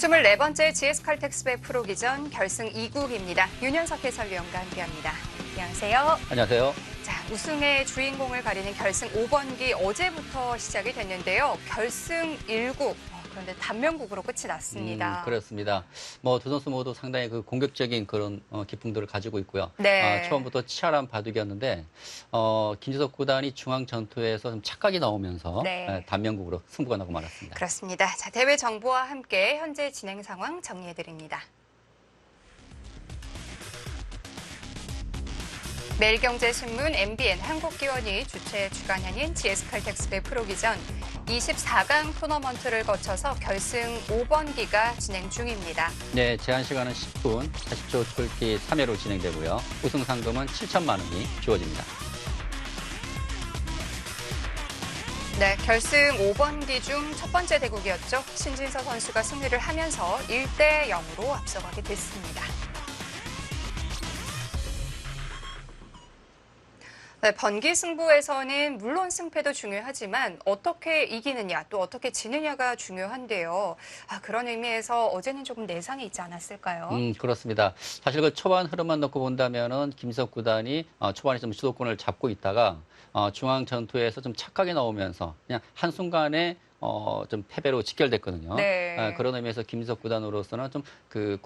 24번째 GS칼텍스배 프로기전 결승 2국입니다. 윤현석 해설위원과 함께합니다. 안녕하세요. 안녕하세요. 자, 우승의 주인공을 가리는 결승 5번기 어제부터 시작이 됐는데요. 결승 1국. 그런데 단명국으로 끝이 났습니다. 그렇습니다. 두 선수 모두 상당히 그 공격적인 그런 기풍들을 가지고 있고요. 네. 처음부터 치열한 바둑이었는데 김지석 구단이 중앙 전투에서 좀 착각이 나오면서 네. 단명국으로 승부가 나고 말았습니다. 그렇습니다. 자, 대회 정보와 함께 현재 진행 상황 정리해드립니다. 매일경제신문, MBN, 한국기원이 주최 주간현인 GS칼텍스배 프로기전 24강 토너먼트를 거쳐서 결승 5번기가 진행 중입니다. 네, 제한 시간은 10분, 40초 쫄기 3회로 진행되고요. 우승 상금은 7천만 원이 주어집니다. 네, 결승 5번기 중 첫 번째 대국이었죠. 신진서 선수가 승리를 하면서 1대 0으로 앞서가게 됐습니다. 네, 번기 승부에서는 물론 승패도 중요하지만 어떻게 이기느냐 또 어떻게 지느냐가 중요한데요. 그런 의미에서 어제는 조금 내상이 있지 않았을까요? 그렇습니다. 사실 그 초반 흐름만 놓고 본다면은 김지석 구단이 초반에 좀 주도권을 잡고 있다가 중앙 전투에서 좀 착각이 나오면서 그냥 한순간에 좀 패배로 직결됐거든요. 네. 그런 의미에서 김지석 구단으로서는 좀 그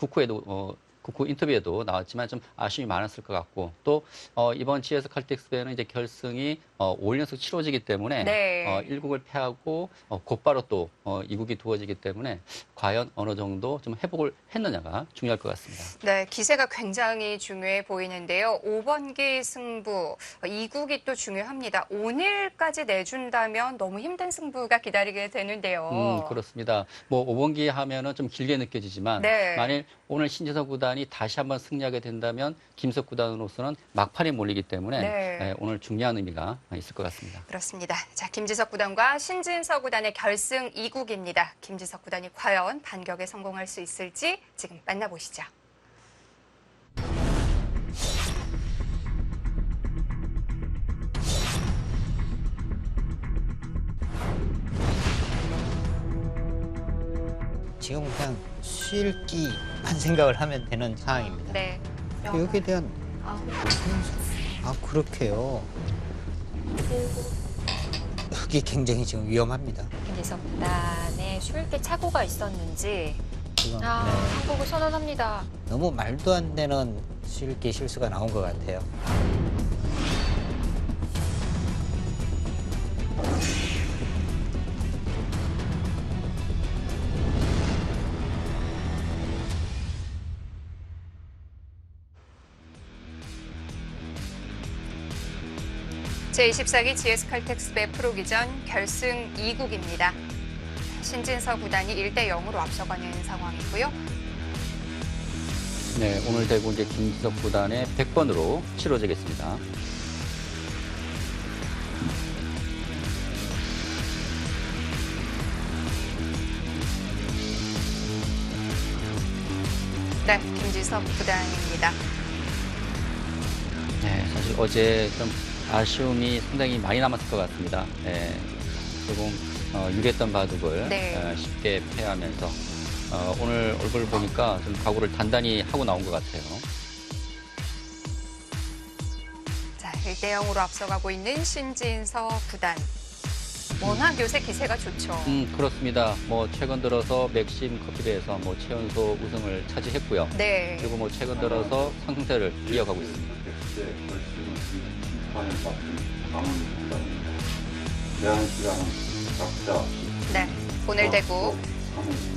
국후 인터뷰에도 나왔지만 좀 아쉬움이 많았을 것 같고 또 이번 GS칼텍스배는 이제 결승이 5일 연속 치러지기 때문에 네. 1국을 패하고 곧바로 또 2국이 두어지기 때문에 과연 어느 정도 좀 회복을 했느냐가 중요할 것 같습니다. 네, 기세가 굉장히 중요해 보이는데요. 5번기 승부, 2국이 또 중요합니다. 오늘까지 내준다면 너무 힘든 승부가 기다리게 되는데요. 그렇습니다. 5번기 하면은 좀 길게 느껴지지만 네. 만일 오늘 신지석 구단이 다시 한번 승리하게 된다면 김석 구단으로서는 막판에 몰리기 때문에 네. 오늘 중요한 의미가 있을 것 같습니다. 그렇습니다. 자, 김지석 구단과 신진서 구단의 결승 2국입니다. 김지석 구단이 과연 반격에 성공할 수 있을지 지금 만나보시죠. 지금 그냥 쉴기만 생각을 하면 되는 상황입니다. 네. 여기에 대한 그렇게요. 여기 굉장히 지금 위험합니다. 김지석 구단에 쉴 때 착오가 있었는지 지금 항복을 선언합니다. 너무 말도 안 되는 쉴기 실수가 나온 것 같아요. 제24기 GS칼텍스배 프로기전 결승 2국입니다. 신진서 구단이 1대 0으로 앞서가는 상황이고요. 네, 오늘 대구 이제 김지석 구단의 100번으로 치러지겠습니다. 네, 김지석 구단입니다. 네, 사실 어제 좀 아쉬움이 상당히 많이 남았을 것 같습니다. 네, 조금 유리했던 바둑을 네. 쉽게 패하면서 오늘 얼굴을 보니까 좀 각오를 단단히 하고 나온 것 같아요. 자, 1대 0으로 앞서가고 있는 신진서 구단. 워낙 요새 기세가 좋죠. 그렇습니다. 최근 들어서 맥심 커피대에서 최연소 우승을 차지했고요. 네. 그리고 최근 들어서 상승세를 이어가고 있습니다. 네. 오늘 대구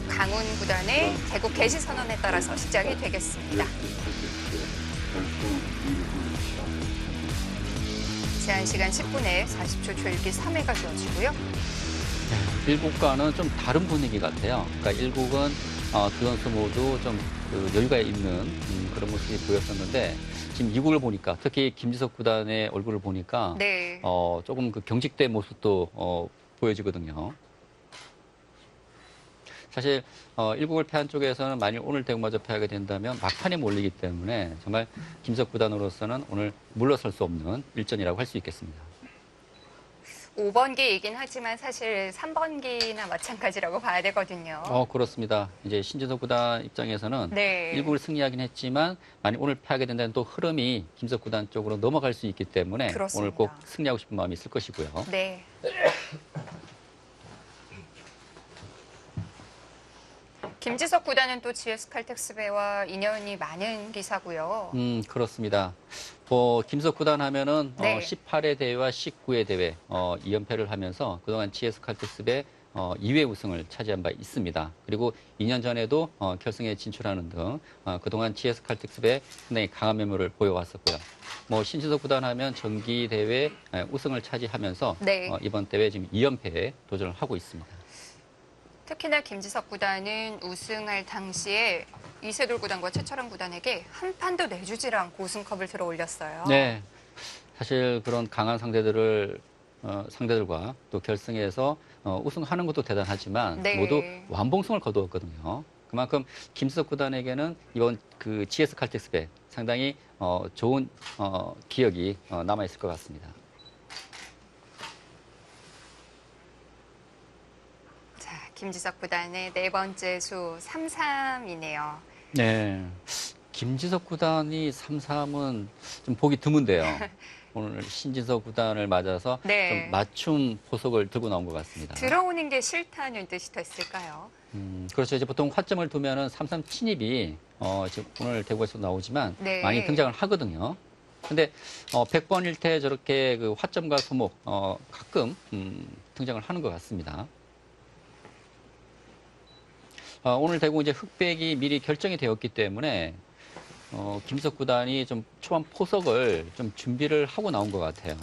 강훈 구단의 대국 개시 선언에 따라서 시작이 되겠습니다. 제한 시간 10분에 40초 조율기 3회가 주어지고요. 1국과는 좀 다른 분위기 같아요. 그러니까 1국은 두 선수 모두 좀 여유가 있는 그런 모습이 보였었는데 지금 2국을 보니까 특히 김지석 구단의 얼굴을 보니까 네. 조금 그 경직된 모습도 보여지거든요. 사실 1국을 패한 쪽에서는 만일 오늘 대국마저 패하게 된다면 막판에 몰리기 때문에 정말 김지석 구단으로서는 오늘 물러설 수 없는 일전이라고 할 수 있겠습니다. 5번기이긴 하지만 사실 3번기나 마찬가지라고 봐야 되거든요. 그렇습니다. 이제 신진석 구단 입장에서는 네. 1국을 승리하긴 했지만 만약 오늘 패하게 된다면 또 흐름이 김지석 구단 쪽으로 넘어갈 수 있기 때문에 그렇습니다. 오늘 꼭 승리하고 싶은 마음이 있을 것이고요. 네. 김지석 구단은 또 GS 칼텍스배와 인연이 많은 기사고요. 그렇습니다. 김석 구단 하면은 네. 18회 대회와 19회 대회 2연패를 하면서 그동안 GS 칼텍스배 2회 우승을 차지한 바 있습니다. 그리고 2년 전에도 결승에 진출하는 등 그동안 GS 칼텍스배 상당히 강한 면모를 보여왔었고요. 신진석 구단 하면 정기 대회 우승을 차지하면서 네. 이번 대회 지금 2연패에 도전을 하고 있습니다. 특히나 김지석 구단은 우승할 당시에 이세돌 구단과 최철원 구단에게 한 판도 내주질 않고 우승컵을 들어 올렸어요. 네. 사실 그런 강한 상대들과 또 결승에서 우승하는 것도 대단하지만 네. 모두 완봉승을 거두었거든요. 그만큼 김수석 구단에게는 이번 그 GS 칼텍스배 상당히 좋은 기억이 남아 있을 것 같습니다. 자, 김지석 구단의 네 번째 수 3-3이네요. 네. 김지석 구단이 3-3은 좀 보기 드문데요. 오늘 신진석 구단을 맞아서 네. 좀 맞춤 포석을 들고 나온 것 같습니다. 들어오는 게 싫다는 뜻이 됐을까요? 그렇죠. 이제 보통 화점을 두면은 3-3 침입이 지금 오늘 대구에서 나오지만 네. 많이 등장을 하거든요. 근데 100번 1패 저렇게 그 화점과 소목 가끔 등장을 하는 것 같습니다. 오늘 대구 이제 흑백이 미리 결정이 되었기 때문에 김석 구단이 좀 초반 포석을 좀 준비를 하고 나온 것 같아요.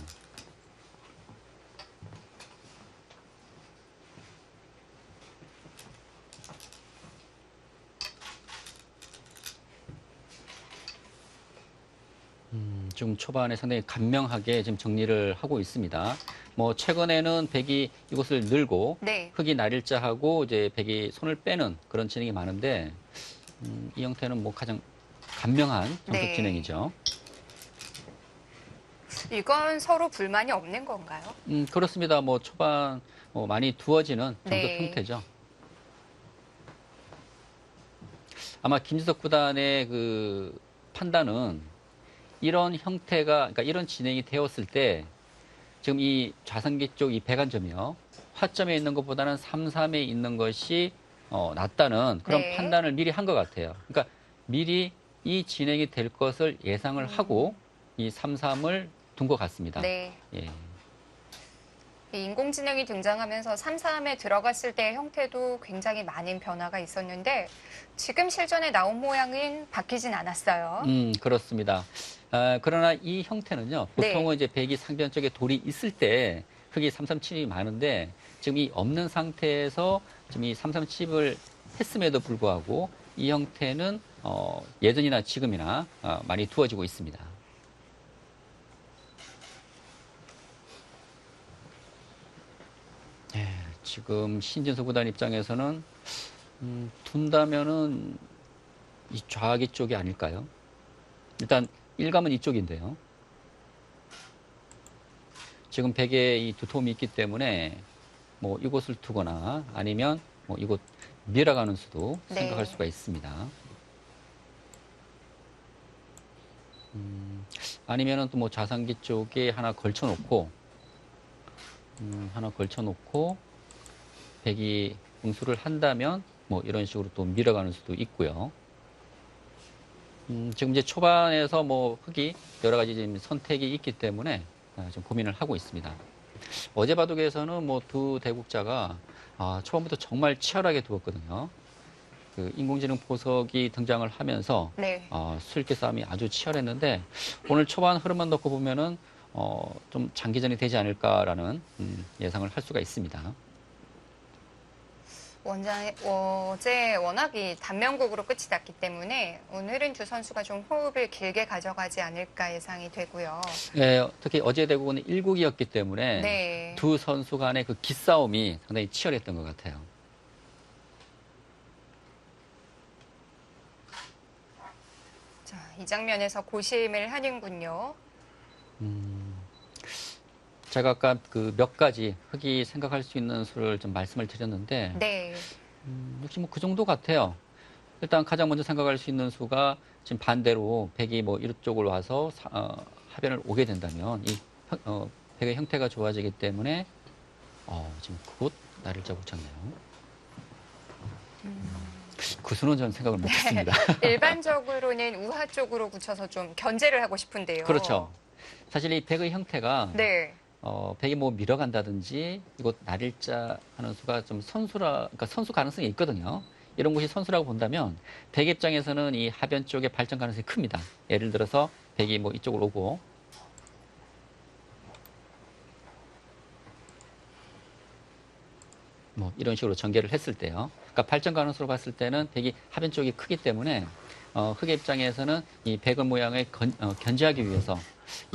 지금 초반에 상당히 간명하게 지금 정리를 하고 있습니다. 최근에는 백이 이곳을 늘고 네. 흙이 날일자 하고 이제 백이 손을 빼는 그런 진행이 많은데 이 형태는 가장 간명한 정석 네. 진행이죠. 이건 서로 불만이 없는 건가요? 그렇습니다. 초반 많이 두어지는 정석 네. 형태죠. 아마 김지석 구단의 그 판단은 이런 형태가, 그러니까 이런 진행이 되었을 때 지금 이 좌상기 쪽 이 백안점이요. 화점에 있는 것보다는 3-3에 있는 것이 낫다는 그런 네. 판단을 미리 한 것 같아요. 그러니까 미리 이 진행이 될 것을 예상을 하고 이 3-3을 둔 것 같습니다. 네. 예. 이 인공지능이 등장하면서 3-3에 들어갔을 때의 형태도 굉장히 많은 변화가 있었는데 지금 실전에 나온 모양은 바뀌진 않았어요. 그렇습니다. 그러나 이 형태는요, 보통은 네. 이제 백이 상변 쪽에 돌이 있을 때 흙이 3-3 침입이 많은데 지금 이 없는 상태에서 지금 이 3-3 침입을 했음에도 불구하고 이 형태는 예전이나 지금이나 많이 두어지고 있습니다. 네, 지금 신진수 구단 입장에서는 둔다면은 이 좌기 쪽이 아닐까요? 일단 일감은 이쪽인데요. 지금 백에 이 두툼이 있기 때문에 이곳을 두거나 아니면 이곳 밀어가는 수도 네. 생각할 수가 있습니다. 아니면은 또 좌상기 쪽에 하나 걸쳐놓고 백이 응수를 한다면 이런 식으로 또 밀어가는 수도 있고요. 지금 이제 초반에서 흙이 여러 가지 지금 선택이 있기 때문에 좀 고민을 하고 있습니다. 어제 바둑에서는 두 대국자가 초반부터 정말 치열하게 두었거든요. 그 인공지능 포석이 등장을 하면서 네. 수익계 싸움이 아주 치열했는데 오늘 초반 흐름만 놓고 보면은 좀 장기전이 되지 않을까라는 예상을 할 수가 있습니다. 어제 워낙 이 단명국으로 끝이 났기 때문에 오늘은 두 선수가 좀 호흡을 길게 가져가지 않을까 예상이 되고요. 네, 특히 어제 대국은 1국이었기 때문에 네. 두 선수 간의 그 기싸움이 상당히 치열했던 것 같아요. 자, 이 장면에서 고심을 하는군요. 제가 아까 그 몇 가지 흑이 생각할 수 있는 수를 좀 말씀을 드렸는데 네. 역시 뭐 그 정도 같아요. 일단 가장 먼저 생각할 수 있는 수가 지금 반대로 백이 뭐 이쪽으로 와서 하변을 오게 된다면 이 백의 형태가 좋아지기 때문에 지금 그곳 날일자 붙였네요. 그 수는 저는 생각을 못했습니다. 일반적으로는 우하 쪽으로 붙여서 좀 견제를 하고 싶은데요. 그렇죠. 사실 이 백의 형태가 네. 백이 뭐 밀어간다든지 이곳 날일자 하는 수가 좀 그러니까 선수 가능성이 있거든요. 이런 곳이 선수라고 본다면 백 입장에서는 이 하변 쪽에 발전 가능성이 큽니다. 예를 들어서 백이 뭐 이쪽으로 오고 뭐 이런 식으로 전개를 했을 때요. 그러니까 발전 가능성으로 봤을 때는 백이 하변 쪽이 크기 때문에 흑의 입장에서는 이 백의 모양을 견제하기 위해서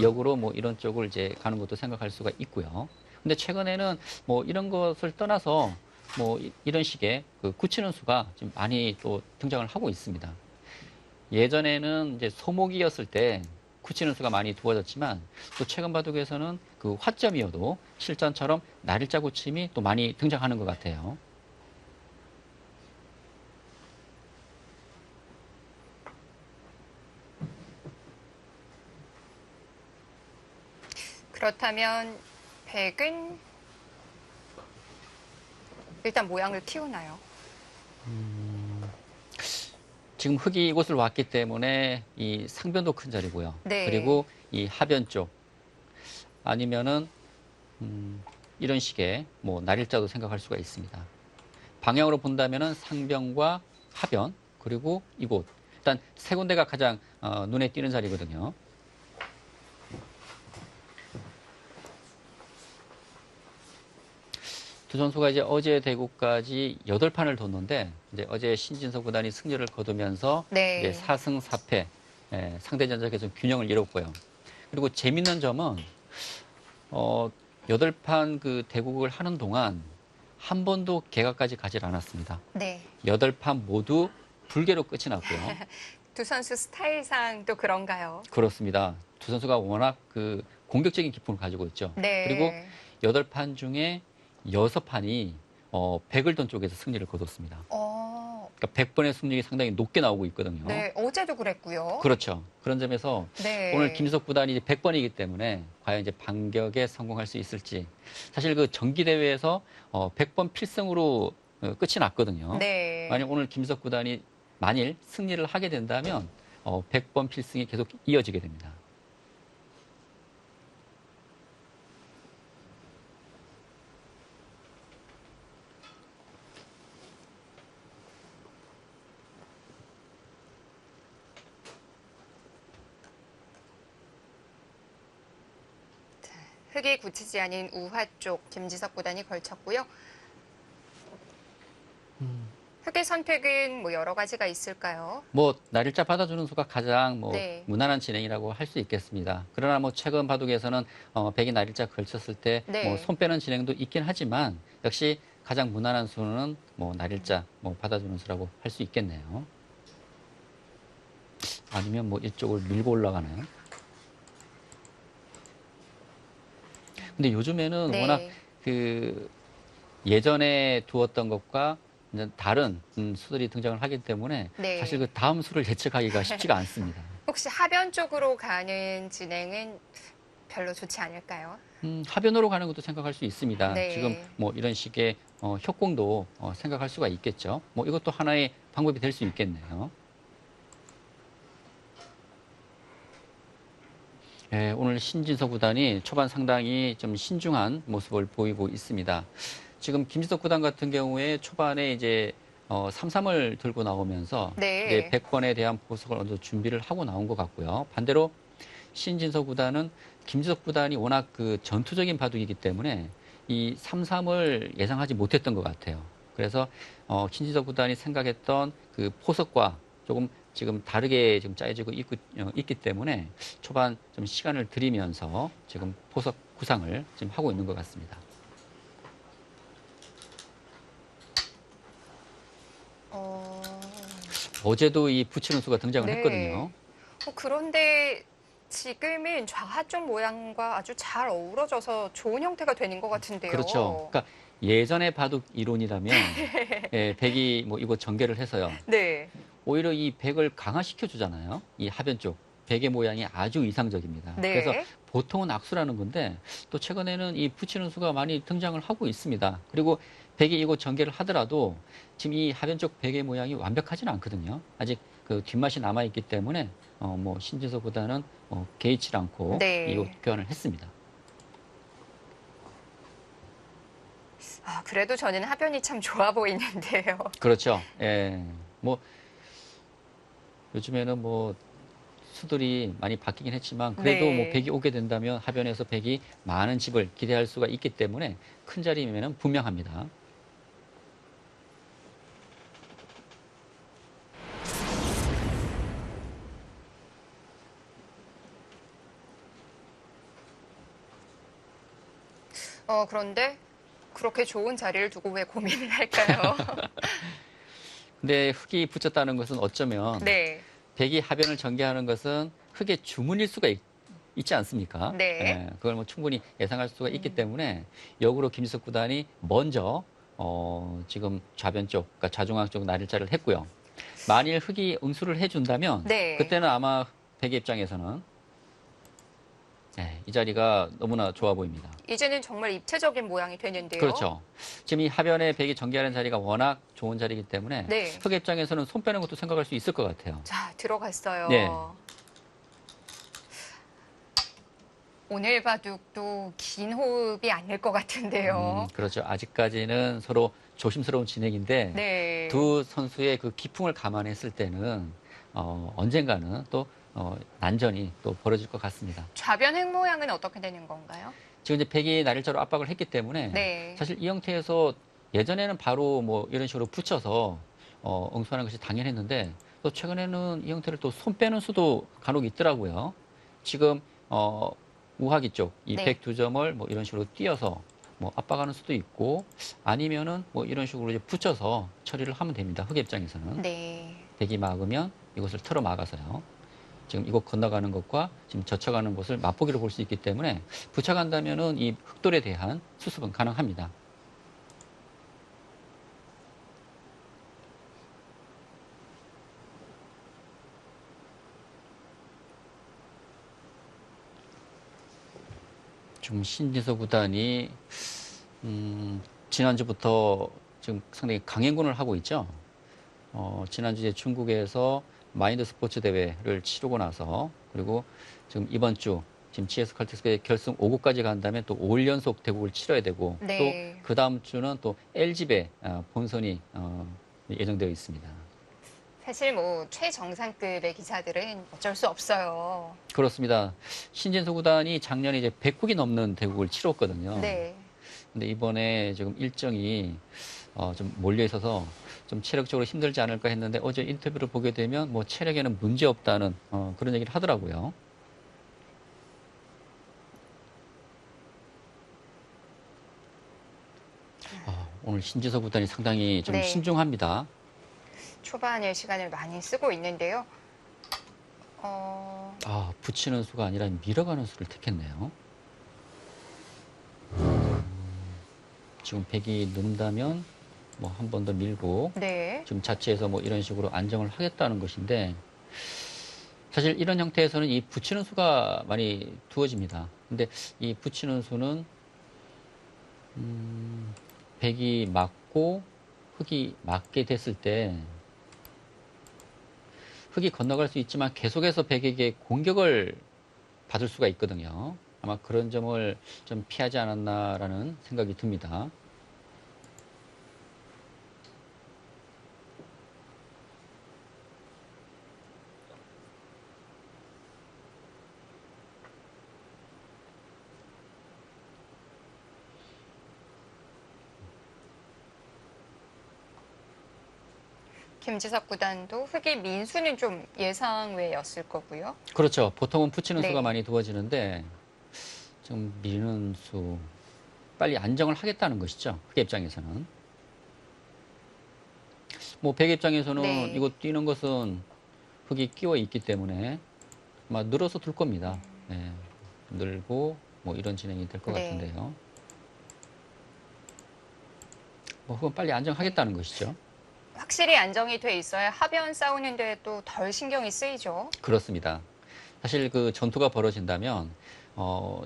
역으로 뭐 이런 쪽을 이제 가는 것도 생각할 수가 있고요. 근데 최근에는 뭐 이런 것을 떠나서 뭐 이런 식의 그 굳히는 수가 좀 많이 또 등장을 하고 있습니다. 예전에는 이제 소목이었을 때 굳히는 수가 많이 두어졌지만 또 최근 바둑에서는 그 화점이어도 실전처럼 날일자 굳힘이 또 많이 등장하는 것 같아요. 그렇다면 백은 일단 모양을 틔우나요? 지금 흑이 이곳을 왔기 때문에 이 상변도 큰 자리고요. 네. 그리고 이 하변 쪽 아니면은 이런 식의 뭐 날일자도 생각할 수가 있습니다. 방향으로 본다면은 상변과 하변 그리고 이곳 일단 세 군데가 가장 눈에 띄는 자리거든요. 두 선수가 이제 어제 대구까지 8판을 뒀는데 이제 어제 신진서 구단이 승리를 거두면서 네. 이제 4승 4패 상대 전적에 좀 균형을 이뤘고요. 그리고 재밌는 점은 8판 그 대국을 하는 동안 한 번도 개각까지 가지 않았습니다. 네. 8판 모두 불개로 끝이 났고요. 두 선수 스타일상 또 그런가요? 그렇습니다. 두 선수가 워낙 그 공격적인 기품을 가지고 있죠. 네. 그리고 8판 중에 6판이 100을 던 쪽에서 승리를 거뒀습니다. 그러니까 100번의 승률이 상당히 높게 나오고 있거든요. 네, 어제도 그랬고요. 그렇죠. 그런 점에서 네. 오늘 김지석 구단이 이제 100번이기 때문에 과연 이제 반격에 성공할 수 있을지. 사실 그 정기 대회에서 100번 필승으로 끝이 났거든요. 네. 만약 오늘 김지석 구단이 만일 승리를 하게 된다면 100번 필승이 계속 이어지게 됩니다. 흑이 굳히지 않은 우하 쪽 김지석 구단이 걸쳤고요. 흑의 선택은 뭐 여러 가지가 있을까요? 뭐 날일자 받아주는 수가 가장 뭐 네. 무난한 진행이라고 할 수 있겠습니다. 그러나 뭐 최근 바둑에서는 백이 날일자 걸쳤을 때 네. 뭐 손 빼는 진행도 있긴 하지만 역시 가장 무난한 수는 뭐 날일자 뭐 받아주는 수라고 할 수 있겠네요. 아니면 뭐 이쪽을 밀고 올라가나요? 근데 요즘에는 네. 워낙 그 예전에 두었던 것과 이제 다른 수들이 등장을 하기 때문에 네. 사실 그 다음 수를 예측하기가 쉽지가 않습니다. 혹시 하변 쪽으로 가는 진행은 별로 좋지 않을까요? 하변으로 가는 것도 생각할 수 있습니다. 네. 지금 뭐 이런 식의 협공도 생각할 수가 있겠죠. 뭐 이것도 하나의 방법이 될 수 있겠네요. 예, 오늘 신진서 구단이 초반 상당히 좀 신중한 모습을 보이고 있습니다. 지금 김지석 구단 같은 경우에 초반에 이제 3-3을 들고 나오면서 네. 이제 100번에 대한 보석을 어느 정도 준비를 하고 나온 것 같고요. 반대로 신진서 구단은 김지석 구단이 워낙 그 전투적인 바둑이기 때문에 이 3-3을 예상하지 못했던 것 같아요. 그래서 신진서 구단이 생각했던 그 포석과 조금 지금 다르게 지금 짜여지고 있기 때문에 초반 좀 시간을 들이면서 지금 포석 구상을 지금 하고 있는 것 같습니다. 어... 어제도 이 붙이는 수가 등장을 네. 했거든요. 그런데 지금은 좌하 쪽 모양과 아주 잘 어우러져서 좋은 형태가 되는 것 같은데요. 그렇죠. 그러니까 예전의 바둑 이론이라면 예, 백이 뭐 이거 전개를 해서요. 네. 오히려 이 백을 강화시켜 주잖아요. 이 하변 쪽 백의 모양이 아주 이상적입니다. 네. 그래서 보통은 악수라는 건데 또 최근에는 이 붙이는 수가 많이 등장을 하고 있습니다. 그리고 백이 이거 전개를 하더라도 지금 이 하변 쪽 백의 모양이 완벽하지는 않거든요. 아직 그 뒷맛이 남아 있기 때문에 뭐 신진서보다는 개의치 않고 네. 이 교환을 했습니다. 아, 그래도 저는 하변이 참 좋아 보이는데요. 그렇죠. 예. 뭐 요즘에는 뭐 수들이 많이 바뀌긴 했지만 그래도 네. 뭐 백이 오게 된다면 하변에서 백이 많은 집을 기대할 수가 있기 때문에 큰 자리면은 분명합니다. 그런데 그렇게 좋은 자리를 두고 왜 고민을 할까요? 근데 흙이 붙였다는 것은 어쩌면 네. 백이 하변을 전개하는 것은 흙의 주문일 수가 있지 않습니까? 네. 예, 그걸 뭐 충분히 예상할 수가 있기 때문에 역으로 김지석 구단이 먼저 지금 좌변 쪽, 그러니까 좌중앙 쪽 날일자를 했고요. 만일 흙이 응수를 해준다면 네. 그때는 아마 백의 입장에서는 이 자리가 너무나 좋아 보입니다. 이제는 정말 입체적인 모양이 되는데요. 그렇죠. 지금 이 하변에 백이 전개하는 자리가 워낙 좋은 자리이기 때문에 네. 흙의 입장에서는 손 빼는 것도 생각할 수 있을 것 같아요. 자, 들어갔어요. 네. 오늘 바둑도 긴 호흡이 아닐 것 같은데요. 그렇죠. 아직까지는 서로 조심스러운 진행인데 네. 두 선수의 그 기풍을 감안했을 때는 언젠가는 또 난전이 또 벌어질 것 같습니다. 좌변 흙 모양은 어떻게 되는 건가요? 지금 이제 백이 날일자로 압박을 했기 때문에 네. 사실 이 형태에서 예전에는 바로 뭐 이런 식으로 붙여서 응수하는 것이 당연했는데 또 최근에는 이 형태를 또 손 빼는 수도 간혹 있더라고요. 지금 우하기 쪽 이 네. 백 두 점을 뭐 이런 식으로 띄어서 뭐 압박하는 수도 있고 아니면은 뭐 이런 식으로 이제 붙여서 처리를 하면 됩니다. 흙 입장에서는 네. 백이 막으면 이것을 틀어 막아서요. 지금 이곳 건너가는 것과 지금 젖혀가는 곳을 맛보기로 볼 수 있기 때문에 붙여간다면은 이 흙돌에 대한 수습은 가능합니다. 지금 신진서 구단이 지난주부터 지금 상당히 강행군을 하고 있죠. 지난주에 중국에서 마인드 스포츠 대회를 치르고 나서 그리고 지금 이번 주 지금 GS 칼텍스의 결승 5국까지 간다면 또 5일 연속 대국을 치러야 되고 네. 또 그 다음 주는 또 LG배 본선이 예정되어 있습니다. 사실 뭐 최정상급의 기사들은 어쩔 수 없어요. 그렇습니다. 신진서 구단이 작년에 이제 100국이 넘는 대국을 치렀거든요. 네. 근데 이번에 지금 일정이 좀 몰려 있어서 좀 체력적으로 힘들지 않을까 했는데 어제 인터뷰를 보게 되면 뭐 체력에는 문제 없다는 그런 얘기를 하더라고요. 오늘 신지서 구단이 상당히 좀 네. 신중합니다. 초반에 시간을 많이 쓰고 있는데요. 붙이는 수가 아니라 밀어가는 수를 택했네요. 지금 백이 는다면 뭐 한 번 더 밀고 네. 지금 자체에서 뭐 이런 식으로 안정을 하겠다는 것인데 사실 이런 형태에서는 이 붙이는 수가 많이 두어집니다. 근데 이 붙이는 수는 백이 맞고 흙이 맞게 됐을 때 흙이 건너갈 수 있지만 계속해서 백에게 공격을 받을 수가 있거든요. 아마 그런 점을 좀 피하지 않았나라는 생각이 듭니다. 김지석 구단도 흙이 민수는 좀 예상 외였을 거고요. 그렇죠. 보통은 붙이는 네. 수가 많이 두어지는데 좀 미는 수 빨리 안정을 하겠다는 것이죠. 흑 입장에서는. 뭐 백 입장에서는 네. 이거 뛰는 것은 흙이 끼워 있기 때문에 아마 늘어서 둘 겁니다. 예, 늘고 뭐 이런 진행이 될 것 네. 같은데요. 뭐 그건 빨리 안정하겠다는 것이죠. 확실히 안정이 돼 있어야 하변 싸우는데 또 덜 신경이 쓰이죠. 그렇습니다. 사실 그 전투가 벌어진다면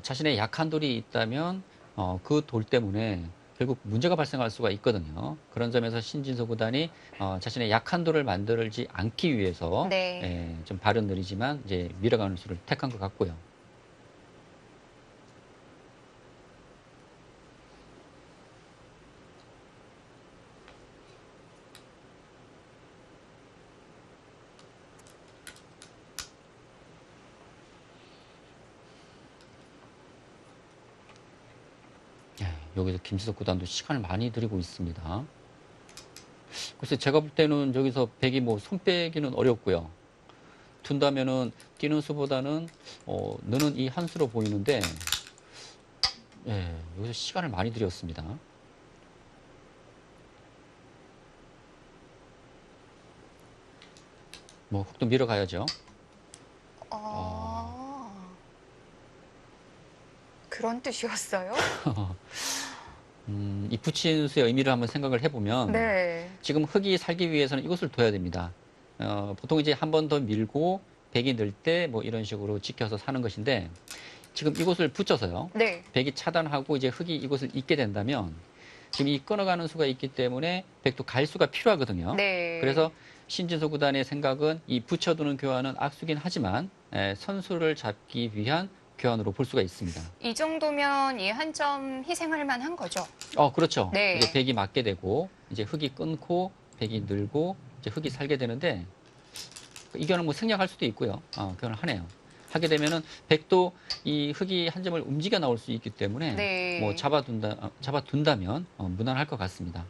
자신의 약한 돌이 있다면 그 돌 때문에 결국 문제가 발생할 수가 있거든요. 그런 점에서 신진서 구단이 자신의 약한 돌을 만들지 않기 위해서 네. 좀 발은 느리지만 이제 밀어가는 수를 택한 것 같고요. 여기서 김지석 구단도 시간을 많이 들이고 있습니다. 글쎄 제가 볼 때는 여기서 백이 뭐 손 빼기는 어렵고요. 둔다면은 뛰는 수보다는 느는 이 한 수로 보이는데 여기서 시간을 많이 들였습니다. 뭐 훅도 밀어가야죠. 그런 뜻이었어요? 이 붙인 수의 의미를 한번 생각을 해보면 네. 지금 흙이 살기 위해서는 이것을 둬야 됩니다. 보통 이제 한 번 더 밀고 백이 늘 때 뭐 이런 식으로 지켜서 사는 것인데 지금 이곳을 붙여서요. 네. 백이 차단하고 이제 흙이 이곳을 잇게 된다면 지금 이 끊어가는 수가 있기 때문에 백도 갈 수가 필요하거든요. 네. 그래서 신진서 구단의 생각은 이 붙여두는 교환은 악수긴 하지만 선수를 잡기 위한 교환으로 볼 수가 있습니다. 이 정도면 이 한 점 희생할 만한 거죠. 그렇죠. 네. 이제 백이 맞게 되고 이제 흙이 끊고 백이 늘고 이제 흙이 살게 되는데 이 교환은 뭐 생략할 수도 있고요. 교환을 하네요. 하게 되면은 백도 이 흙이 한 점을 움직여 나올 수 있기 때문에 네. 뭐 잡아둔다면 무난할 것 같습니다.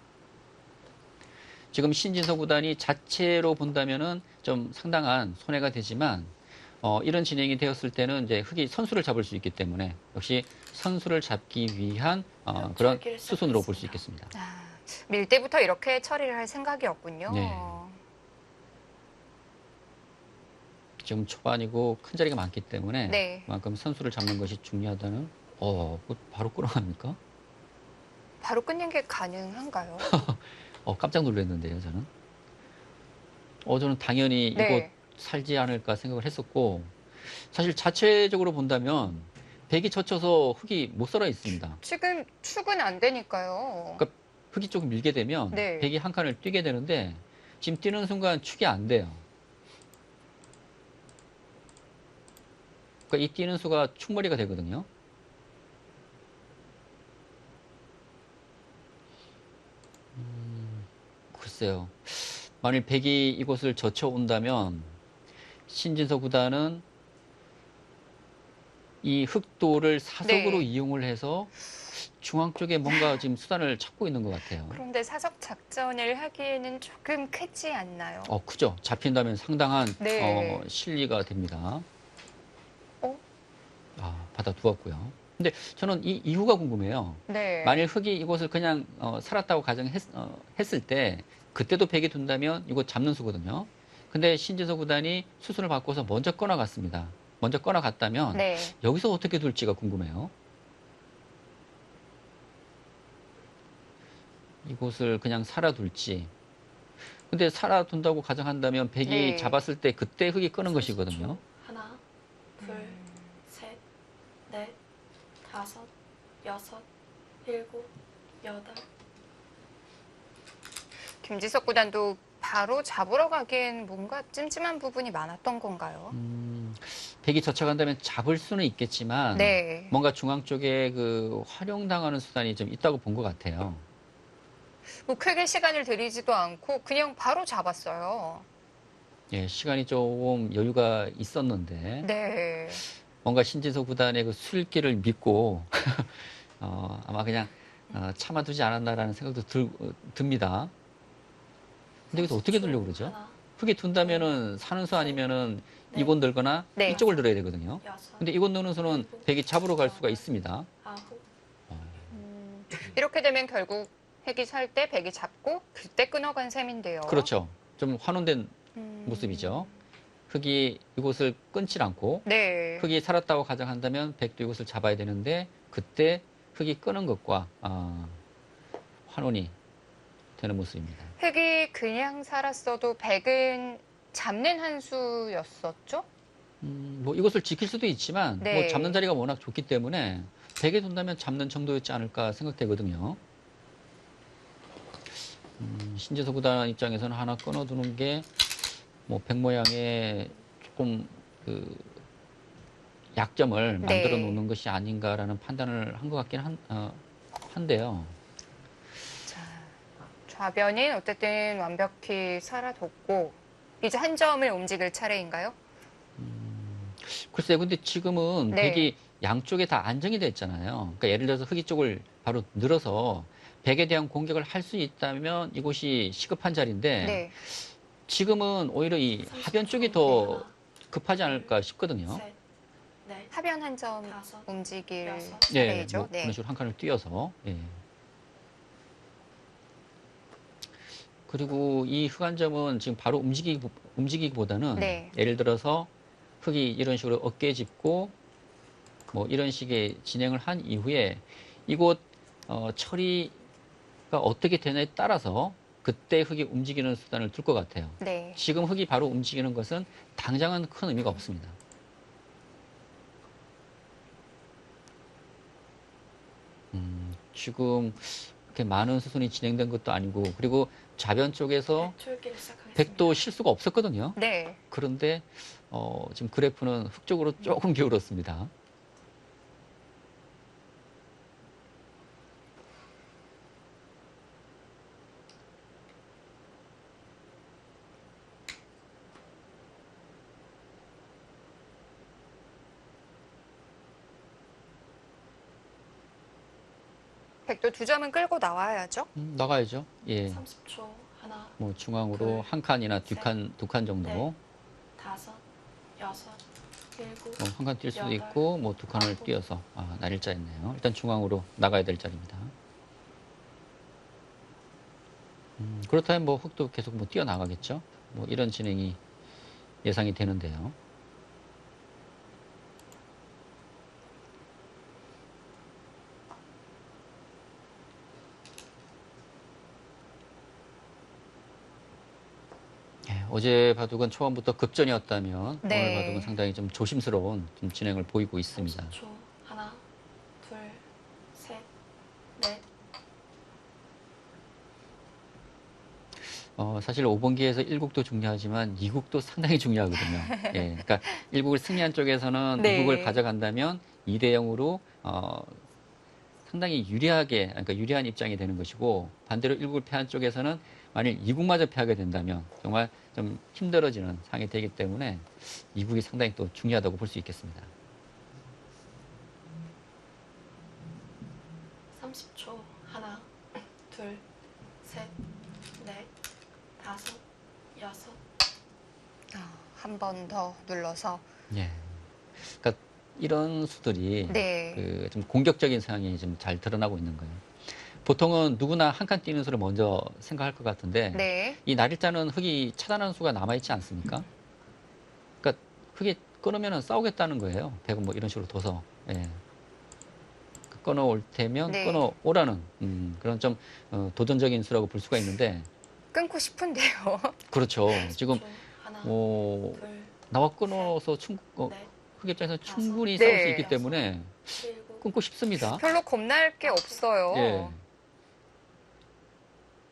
지금 신진서 구단이 자체로 본다면은 좀 상당한 손해가 되지만 이런 진행이 되었을 때는 이제 흙이 선수를 잡을 수 있기 때문에 역시 선수를 잡기 위한 그런 수순으로 볼 수 있겠습니다. 밀 때부터 이렇게 처리를 할 생각이었군요. 네. 지금 초반이고 큰 자리가 많기 때문에 네. 그만큼 선수를 잡는 것이 중요하다는 바로 끌어갑니까? 바로 끊는 게 가능한가요? 깜짝 놀랐는데요, 저는. 저는 당연히 네. 이곳 살지 않을까 생각을 했었고 사실 자체적으로 본다면 백이 젖혀서 흙이 못 살아 있습니다. 지금 축은 안 되니까요. 그러니까 흙이 조금 밀게 되면 네. 백이 한 칸을 뛰게 되는데 지금 뛰는 순간 축이 안 돼요. 그러니까 이 뛰는 수가 축머리가 되거든요. 글쎄요. 만일 백이 이곳을 젖혀온다면 신진서 구단은 이 흑도를 사석으로 네. 이용을 해서 중앙 쪽에 뭔가 지금 수단을 찾고 있는 것 같아요. 그런데 사석 작전을 하기에는 조금 크지 않나요? 크죠. 잡힌다면 상당한 네. 실리가 됩니다. 어? 받아두었고요. 근데 저는 이 이유가 궁금해요. 네. 만일 흙이 이곳을 그냥 살았다고 가정했을 때 그때도 백이 둔다면 이곳 잡는 수거든요. 근데 신진서 구단이 수순을 바꿔서 먼저 꺼나갔습니다. 먼저 꺼나갔다면 네. 여기서 어떻게 둘지가 궁금해요. 이곳을 그냥 살아둘지. 근데 살아둔다고 가정한다면 백이 네. 잡았을 때 그때 흙이 끄는 것이거든요. 하나, 둘, 셋, 넷, 다섯, 여섯, 일곱, 여덟. 김지석 구단도 바로 잡으러 가기엔 뭔가 찜찜한 부분이 많았던 건가요? 백이 젖혀간다면 잡을 수는 있겠지만 네. 뭔가 중앙 쪽에 그 활용당하는 수단이 좀 있다고 본 것 같아요. 뭐 크게 시간을 들이지도 않고 그냥 바로 잡았어요. 예, 시간이 조금 여유가 있었는데 네. 뭔가 신진서 구단의 그 술기를 믿고 아마 그냥 참아두지 않았나라는 생각도 듭니다. 근데 여기서 어떻게 두려고 그러죠? 하나, 흙이 둔다면은 사는 수 아니면은 이곳 늘거나 네. 이쪽을 늘어야 되거든요. 여섯, 근데 이곳 느는 수는 백이 잡으러 갈 수가 있습니다. 아홉. 이렇게 되면 결국 핵이 살 때 백이 잡고 그때 끊어간 셈인데요. 그렇죠. 좀 환원된 음. 모습이죠. 흑이 이곳을 끊질 않고 네. 흑이 살았다고 가정한다면 백도 이곳을 잡아야 되는데 그때 흑이 끄는 것과 환원이 되는 모습입니다. 흑이 그냥 살았어도 백은 잡는 한 수였었죠? 뭐 이것을 지킬 수도 있지만 네. 뭐 잡는 자리가 워낙 좋기 때문에 백에 둔다면 잡는 정도였지 않을까 생각되거든요. 신재서 구단 입장에서는 하나 끊어두는 게 뭐 백 모양의 조금 그 약점을 네. 만들어 놓는 것이 아닌가라는 판단을 한 것 같긴 한데요. 자, 좌변인 어쨌든 완벽히 살아뒀고 이제 한 점을 움직일 차례인가요? 글쎄요, 근데 지금은 네. 백이 양쪽에 다 안정이 됐잖아요. 그러니까 예를 들어서 흑이 쪽을 바로 늘어서 백에 대한 공격을 할 수 있다면 이곳이 시급한 자리인데 네. 지금은 오히려 이 하변 쪽이 더 급하지 않을까 싶거든요. 셋, 넷, 하변 한 점 다섯, 움직일 여섯. 예, 차례죠. 뭐 그런 식으로 한 칸을 띄어서. 예. 그리고 이 흑안점은 지금 바로 움직이기보다는 네. 예를 들어서 흑이 이런 식으로 어깨 짚고 뭐 이런 식의 진행을 한 이후에 이곳 처리가 어떻게 되냐에 따라서 그때 흑이 움직이는 수단을 둘 것 같아요. 네. 지금 흑이 바로 움직이는 것은 당장은 큰 의미가 없습니다. 지금 그렇게 많은 수순이 진행된 것도 아니고 그리고 좌변 쪽에서 출기를 시작하겠습니다. 백도 실수가 없었거든요. 네. 그런데 지금 그래프는 흑 쪽으로 조금 기울었습니다. 백도 두 점은 끌고 나와야죠. 나가야죠. 예. 30초. 하나, 뭐 중앙으로 한 칸이나 두 칸 정도. 네. 다섯, 여섯, 일곱, 한 칸 뛸 수도 여덟, 있고 뭐 두 칸을 아홉. 띄어서 날일자였네요. 일단 중앙으로 나가야 될 자리입니다. 그렇다면 뭐 흑도 계속 뭐 뛰어나가겠죠. 뭐 이런 진행이 예상이 되는데요. 어제 바둑은 초반부터 급전이었다면 네. 오늘 바둑은 상당히 좀 조심스러운 좀 진행을 보이고 있습니다. 30초. 하나, 둘, 셋, 넷. 사실 5번기에서 1국도 중요하지만 2국도 상당히 중요하거든요. 예, 그러니까 1국을 승리한 쪽에서는 네. 2국을 가져간다면 2대 0으로 상당히 그러니까 유리한 입장이 되는 것이고 반대로 1국을 패한 쪽에서는 만일 2국마저 패하게 된다면 정말 좀 힘들어지는 상황이 되기 때문에 2국이 상당히 또 중요하다고 볼 수 있겠습니다. 30초. 하나, 둘, 셋, 넷, 다섯, 여섯. 한 번 더 눌러서. 예. 그러니까 이런 수들이 네. 좀 공격적인 상황이 좀 잘 드러나고 있는 거예요. 보통은 누구나 한 칸 뛰는 수를 먼저 생각할 것 같은데 네. 이 날일자는 흑이 차단하는 수가 남아있지 않습니까? 그러니까 흑이 끊으면 싸우겠다는 거예요. 백은 뭐 이런 식으로 둬서. 예. 끊어올 테면 네. 끊어오라는 그런 좀 도전적인 수라고 볼 수가 있는데 끊고 싶은데요. 그렇죠. 지금 10초. 하나, 뭐 둘, 나와 끊어서 넷, 흑 입장에서 충분히 네. 싸울 수 있기 때문에 일곱. 끊고 싶습니다. 별로 겁날 게 없어요. 예.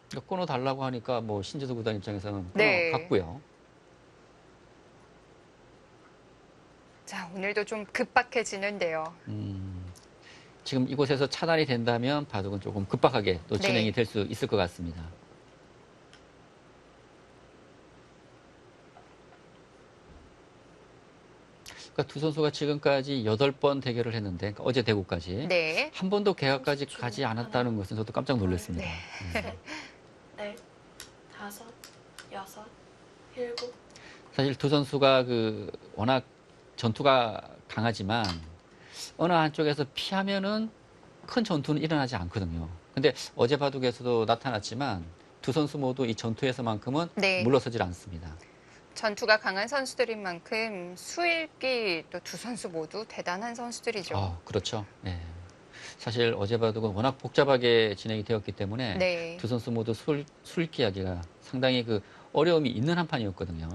그러니까 끊어달라고 하니까 뭐 신재수 구단 입장에서는 네. 끊어갔고요. 자, 오늘도 좀 급박해지는데요. 지금 이곳에서 차단이 된다면 바둑은 조금 급박하게 또 네. 진행이 될 수 있을 것 같습니다. 그러니까 두 선수가 지금까지 8번 대결을 했는데 그러니까 어제 대구까지 네. 한 번도 개각까지 가지 않았다는 것은 저도 깜짝 놀랐습니다. 네. 넷, 다섯, 여섯, 일곱. 사실 두 선수가 워낙 전투가 강하지만 어느 한쪽에서 피하면은 큰 전투는 일어나지 않거든요. 근데 어제 바둑에서도 나타났지만 두 선수 모두 이 전투에서만큼은 네. 물러서질 않습니다. 전투가 강한 선수들인 만큼 수일기 또 두 선수 모두 대단한 선수들이죠. 그렇죠. 네. 사실 어제 봐도 워낙 복잡하게 진행이 되었기 때문에 네. 두 선수 모두 수일기하기가 상당히 그 어려움이 있는 한 판이었거든요.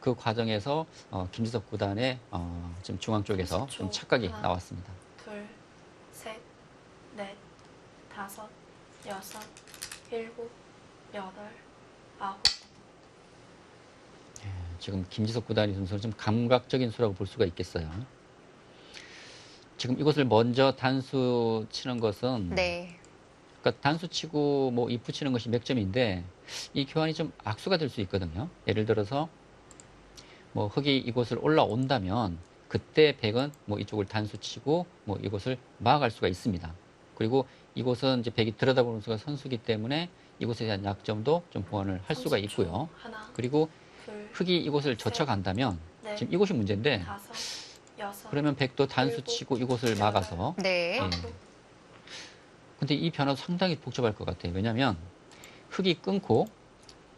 그 과정에서 김지석 구단의 지금 중앙 쪽에서 좀 착각이 하나. 나왔습니다. 둘, 셋, 넷, 다섯, 여섯, 일곱, 여덟, 아홉. 지금 김지석 구단이 선수는 좀 감각적인 수라고 볼 수가 있겠어요. 지금 이것을 먼저 단수 치는 것은 네. 그러니까 단수 치고 뭐 이프 치는 것이 맥점인데 이 교환이 좀 악수가 될 수 있거든요. 예를 들어서 뭐 흑이 이곳을 올라온다면 그때 백은 뭐 이쪽을 단수 치고 뭐 이곳을 막아갈 수가 있습니다. 그리고 이곳은 이제 백이 들여다보는 수가 선수기 때문에 이곳에 대한 약점도 좀 보완을 할 수가 30초. 있고요. 하나, 그리고 둘, 흑이 이곳을 젖혀간다면 넷, 지금 이곳이 문제인데 다섯, 여섯. 그러면 백도 단수 치고 이곳을 막아서 네. 예. 근데 이 변화도 상당히 복잡할 것 같아요. 왜냐하면 흑이 끊고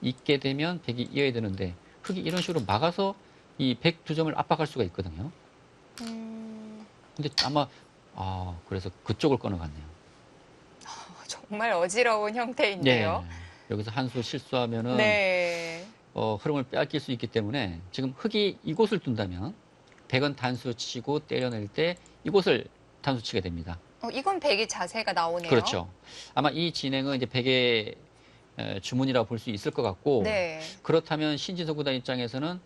있게 되면 백이 이어야 되는데 흑이 이런 식으로 막아서 이 백 두 점을 압박할 수가 있거든요. 근데 아마 그래서 그쪽을 끊어갔네요. 정말 어지러운 형태인데요. 여기서 한 수 실수하면은 네. 흐름을 빼앗길 수 있기 때문에 지금 흑이 이곳을 둔다면 백은 단수 치고 때려낼 때 이곳을 단수 치게 됩니다. 이건 백이 자세가 나오네요. 그렇죠. 아마 이 진행은 이제 백의 주문이라고 볼 수 있을 것 같고 네. 그렇다면 신진석 구단 입장에서는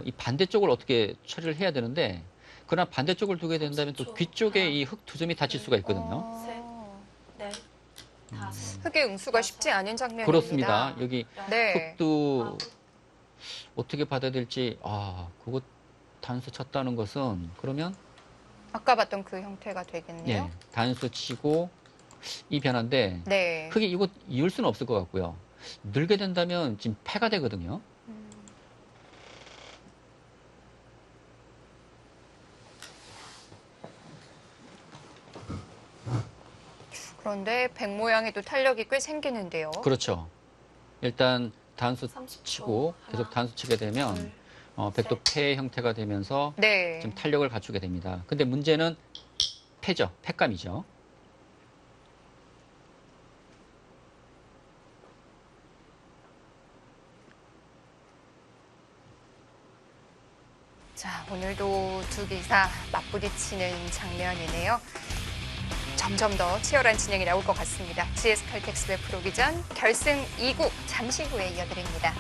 이 반대쪽을 어떻게 처리를 해야 되는데 그러나 반대쪽을 두게 된다면 또 귀 쪽에 이 흑 두 점이 다칠 수가 있거든요. 넷, 다섯. 흑의 응수가 쉽지 않은 장면입니다. 그렇습니다. 여기 네. 흑도 아홉. 어떻게 받아야 될지 그거 단수 쳤다는 것은 그러면 아까 봤던 그 형태가 되겠네요. 단수 치고 이 변화인데 네. 흑이 이곳 이을 수는 없을 것 같고요. 늘게 된다면 지금 패가 되거든요. 그런데 백 모양에도 탄력이 꽤 생기는데요. 그렇죠. 일단 단수 30초. 치고 계속 하나, 단수 치게 되면 둘, 백도 패 형태가 되면서 네. 좀 탄력을 갖추게 됩니다. 근데 문제는 패죠. 패감이죠. 자, 오늘도 두 기사 맞부딪히는 장면이네요. 점점 더 치열한 진행이 나올 것 같습니다. GS 칼텍스의 프로기전 결승 2국 잠시 후에 이어드립니다.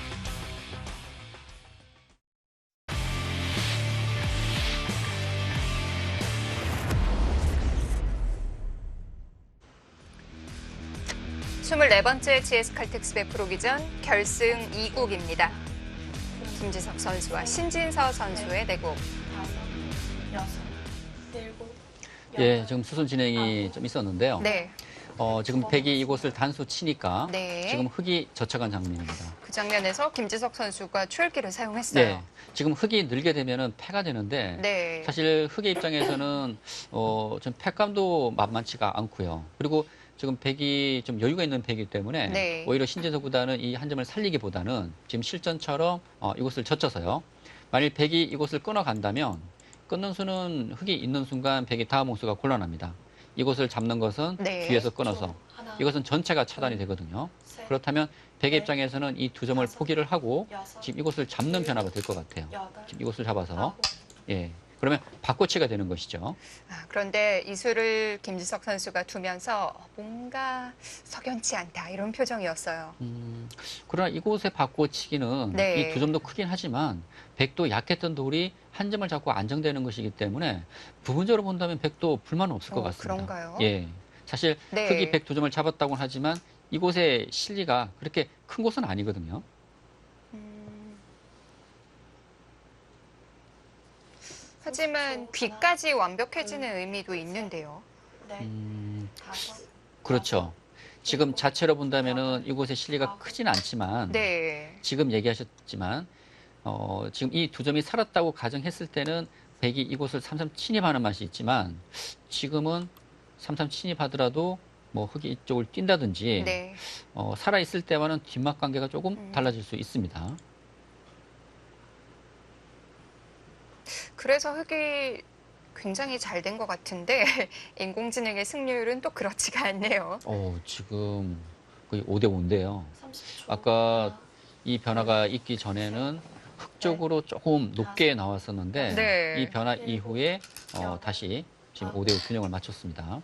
스물네 번째 GS 칼텍스의 프로기전 결승 2국입니다. 김지석 선수와 신진서 선수의 대국. 다섯, 여섯, 일곱. 지금 수순 진행이 좀 있었는데요. 네. 지금 백이 이곳을 단수 치니까 네. 지금 흑이 젖혀간 장면입니다. 그 장면에서 김지석 선수가 추월기를 사용했어요. 지금 흑이 늘게 되면은 패가 되는데 네. 사실 흑의 입장에서는 좀 패감도 만만치가 않고요. 그리고 지금 백이 좀 여유가 있는 백이기 때문에 네. 오히려 신진석 구단은 이 한 점을 살리기보다는 지금 실전처럼 이곳을 젖혀서요. 만일 백이 이곳을 끊어간다면 끊는 수는 흑이 있는 순간 백이 다음 홍수가 곤란합니다. 이곳을 잡는 것은 네. 뒤에서 끊어서 하나, 이것은 전체가 차단이 되거든요. 셋, 그렇다면 백의 네. 입장에서는 이 두 점을 포기를 하고 여섯, 지금 이곳을 잡는 변화가 될 것 같아요. 여덟, 지금 이곳을 잡아서 아홉. 그러면 바꿔치가 되는 것이죠. 그런데 이 수를 김지석 선수가 두면서 뭔가 석연치 않다 이런 표정이었어요. 그러나 이곳의 바꿔치기는 네. 이 두 점도 크긴 하지만 백도 약했던 돌이 한 점을 잡고 안정되는 것이기 때문에 부분적으로 본다면 백도 불만은 없을 것 같습니다. 그런가요? 사실 네. 흑이 백 두 점을 잡았다고는 하지만 이곳의 실리가 그렇게 큰 곳은 아니거든요. 하지만 귀까지 완벽해지는 의미도 있는데요. 넷, 음, 다섯, 그렇죠. 지금 자체로 본다면은 이곳의 실리가 크진 않지만 네. 지금 얘기하셨지만 지금 이 두 점이 살았다고 가정했을 때는 백이 이곳을 삼삼 침입하는 맛이 있지만 지금은 삼삼 침입하더라도 뭐 흑이 이쪽을 뛴다든지 네. 살아있을 때와는 뒷맛 관계가 조금 달라질 수 있습니다. 그래서 흙이 굉장히 잘 된 것 같은데 인공지능의 승률은 또 그렇지가 않네요. 지금 거의 5대 5인데요. 30초. 아까 이 변화가 있기 전에는 흙 쪽으로 조금 높게 나왔었는데 네. 이 변화 이후에 다시 지금 5대 5 균형을 맞췄습니다.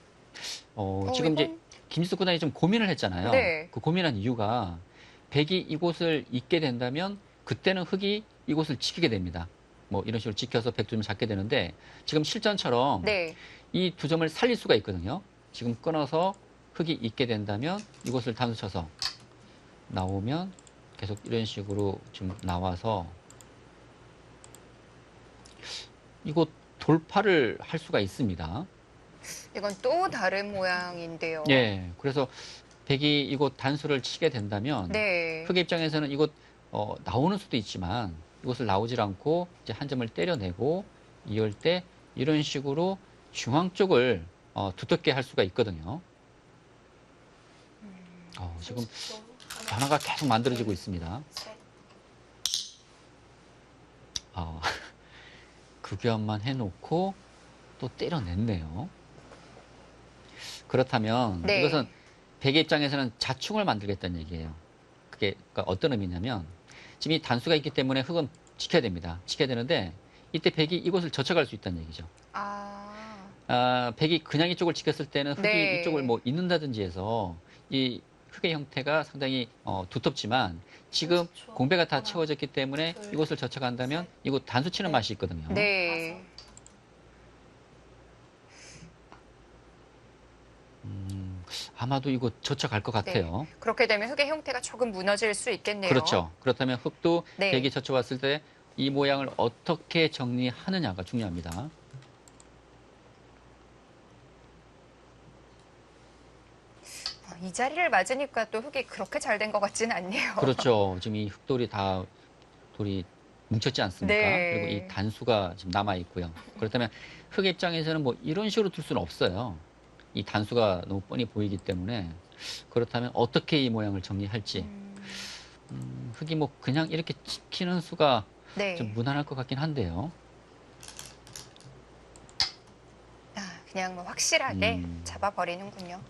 지금 이제 이건- 김지수 구단이 좀 고민을 했잖아요. 네. 그 고민한 이유가 백이 이곳을 잇게 된다면 그때는 흙이 이곳을 지키게 됩니다. 뭐 이런 식으로 지켜서 100점 잡게 되는데 지금 실전처럼 네. 이 두 점을 살릴 수가 있거든요. 지금 끊어서 흙이 잇게 된다면 이곳을 단수 쳐서 나오면 계속 이런 식으로 좀 나와서 이곳 돌파를 할 수가 있습니다. 이건 또 다른 모양인데요. 예, 그래서 백이 이곳 단수를 치게 된다면 네. 흙의 입장에서는 이곳 나오는 수도 있지만 이곳을 나오질 않고 이제 한 점을 때려내고 이을 때 이런 식으로 중앙 쪽을 두텁게 할 수가 있거든요. 지금 30초. 변화가 계속 만들어지고 있습니다. 셋. 극연만 해놓고 또 때려냈네요. 그렇다면 네. 이것은 백의 입장에서는 자충을 만들겠다는 얘기예요. 그게 그러니까 어떤 의미냐면 지금 이 단수가 있기 때문에 흙은 지켜야 됩니다. 지켜야 되는데 이때 백이 이곳을 젖혀갈 수 있다는 얘기죠. 백이 그냥 이쪽을 지켰을 때는 흙이 네. 이쪽을 뭐 잇는다든지 해서 이 흙의 형태가 상당히 두텁지만 지금 30초. 공배가 다 하나, 채워졌기 때문에 둘, 이곳을 젖혀간다면 이곳 단수 치는 넷. 맛이 있거든요. 네. 아마도 이곳 젖혀갈 것 같아요. 그렇게 되면 흙의 형태가 조금 무너질 수 있겠네요. 그렇죠. 그렇다면 흙도 네. 백이 젖혀왔을 때 이 모양을 어떻게 정리하느냐가 중요합니다. 이 자리를 맞으니까 또 흙이 그렇게 잘 된 것 같지는 않네요. 그렇죠. 지금 이 흙돌이 다 돌이 뭉쳤지 않습니까? 네. 그리고 이 단수가 지금 남아 있고요. 그렇다면 흙의 입장에서는 뭐 이런 식으로 둘 수는 없어요. 이 단수가 너무 뻔히 보이기 때문에 그렇다면 어떻게 이 모양을 정리할지 흙이 뭐 그냥 이렇게 지키는 수가 네. 좀 무난할 것 같긴 한데요. 그냥 뭐 확실하게 음. 잡아버리는군요.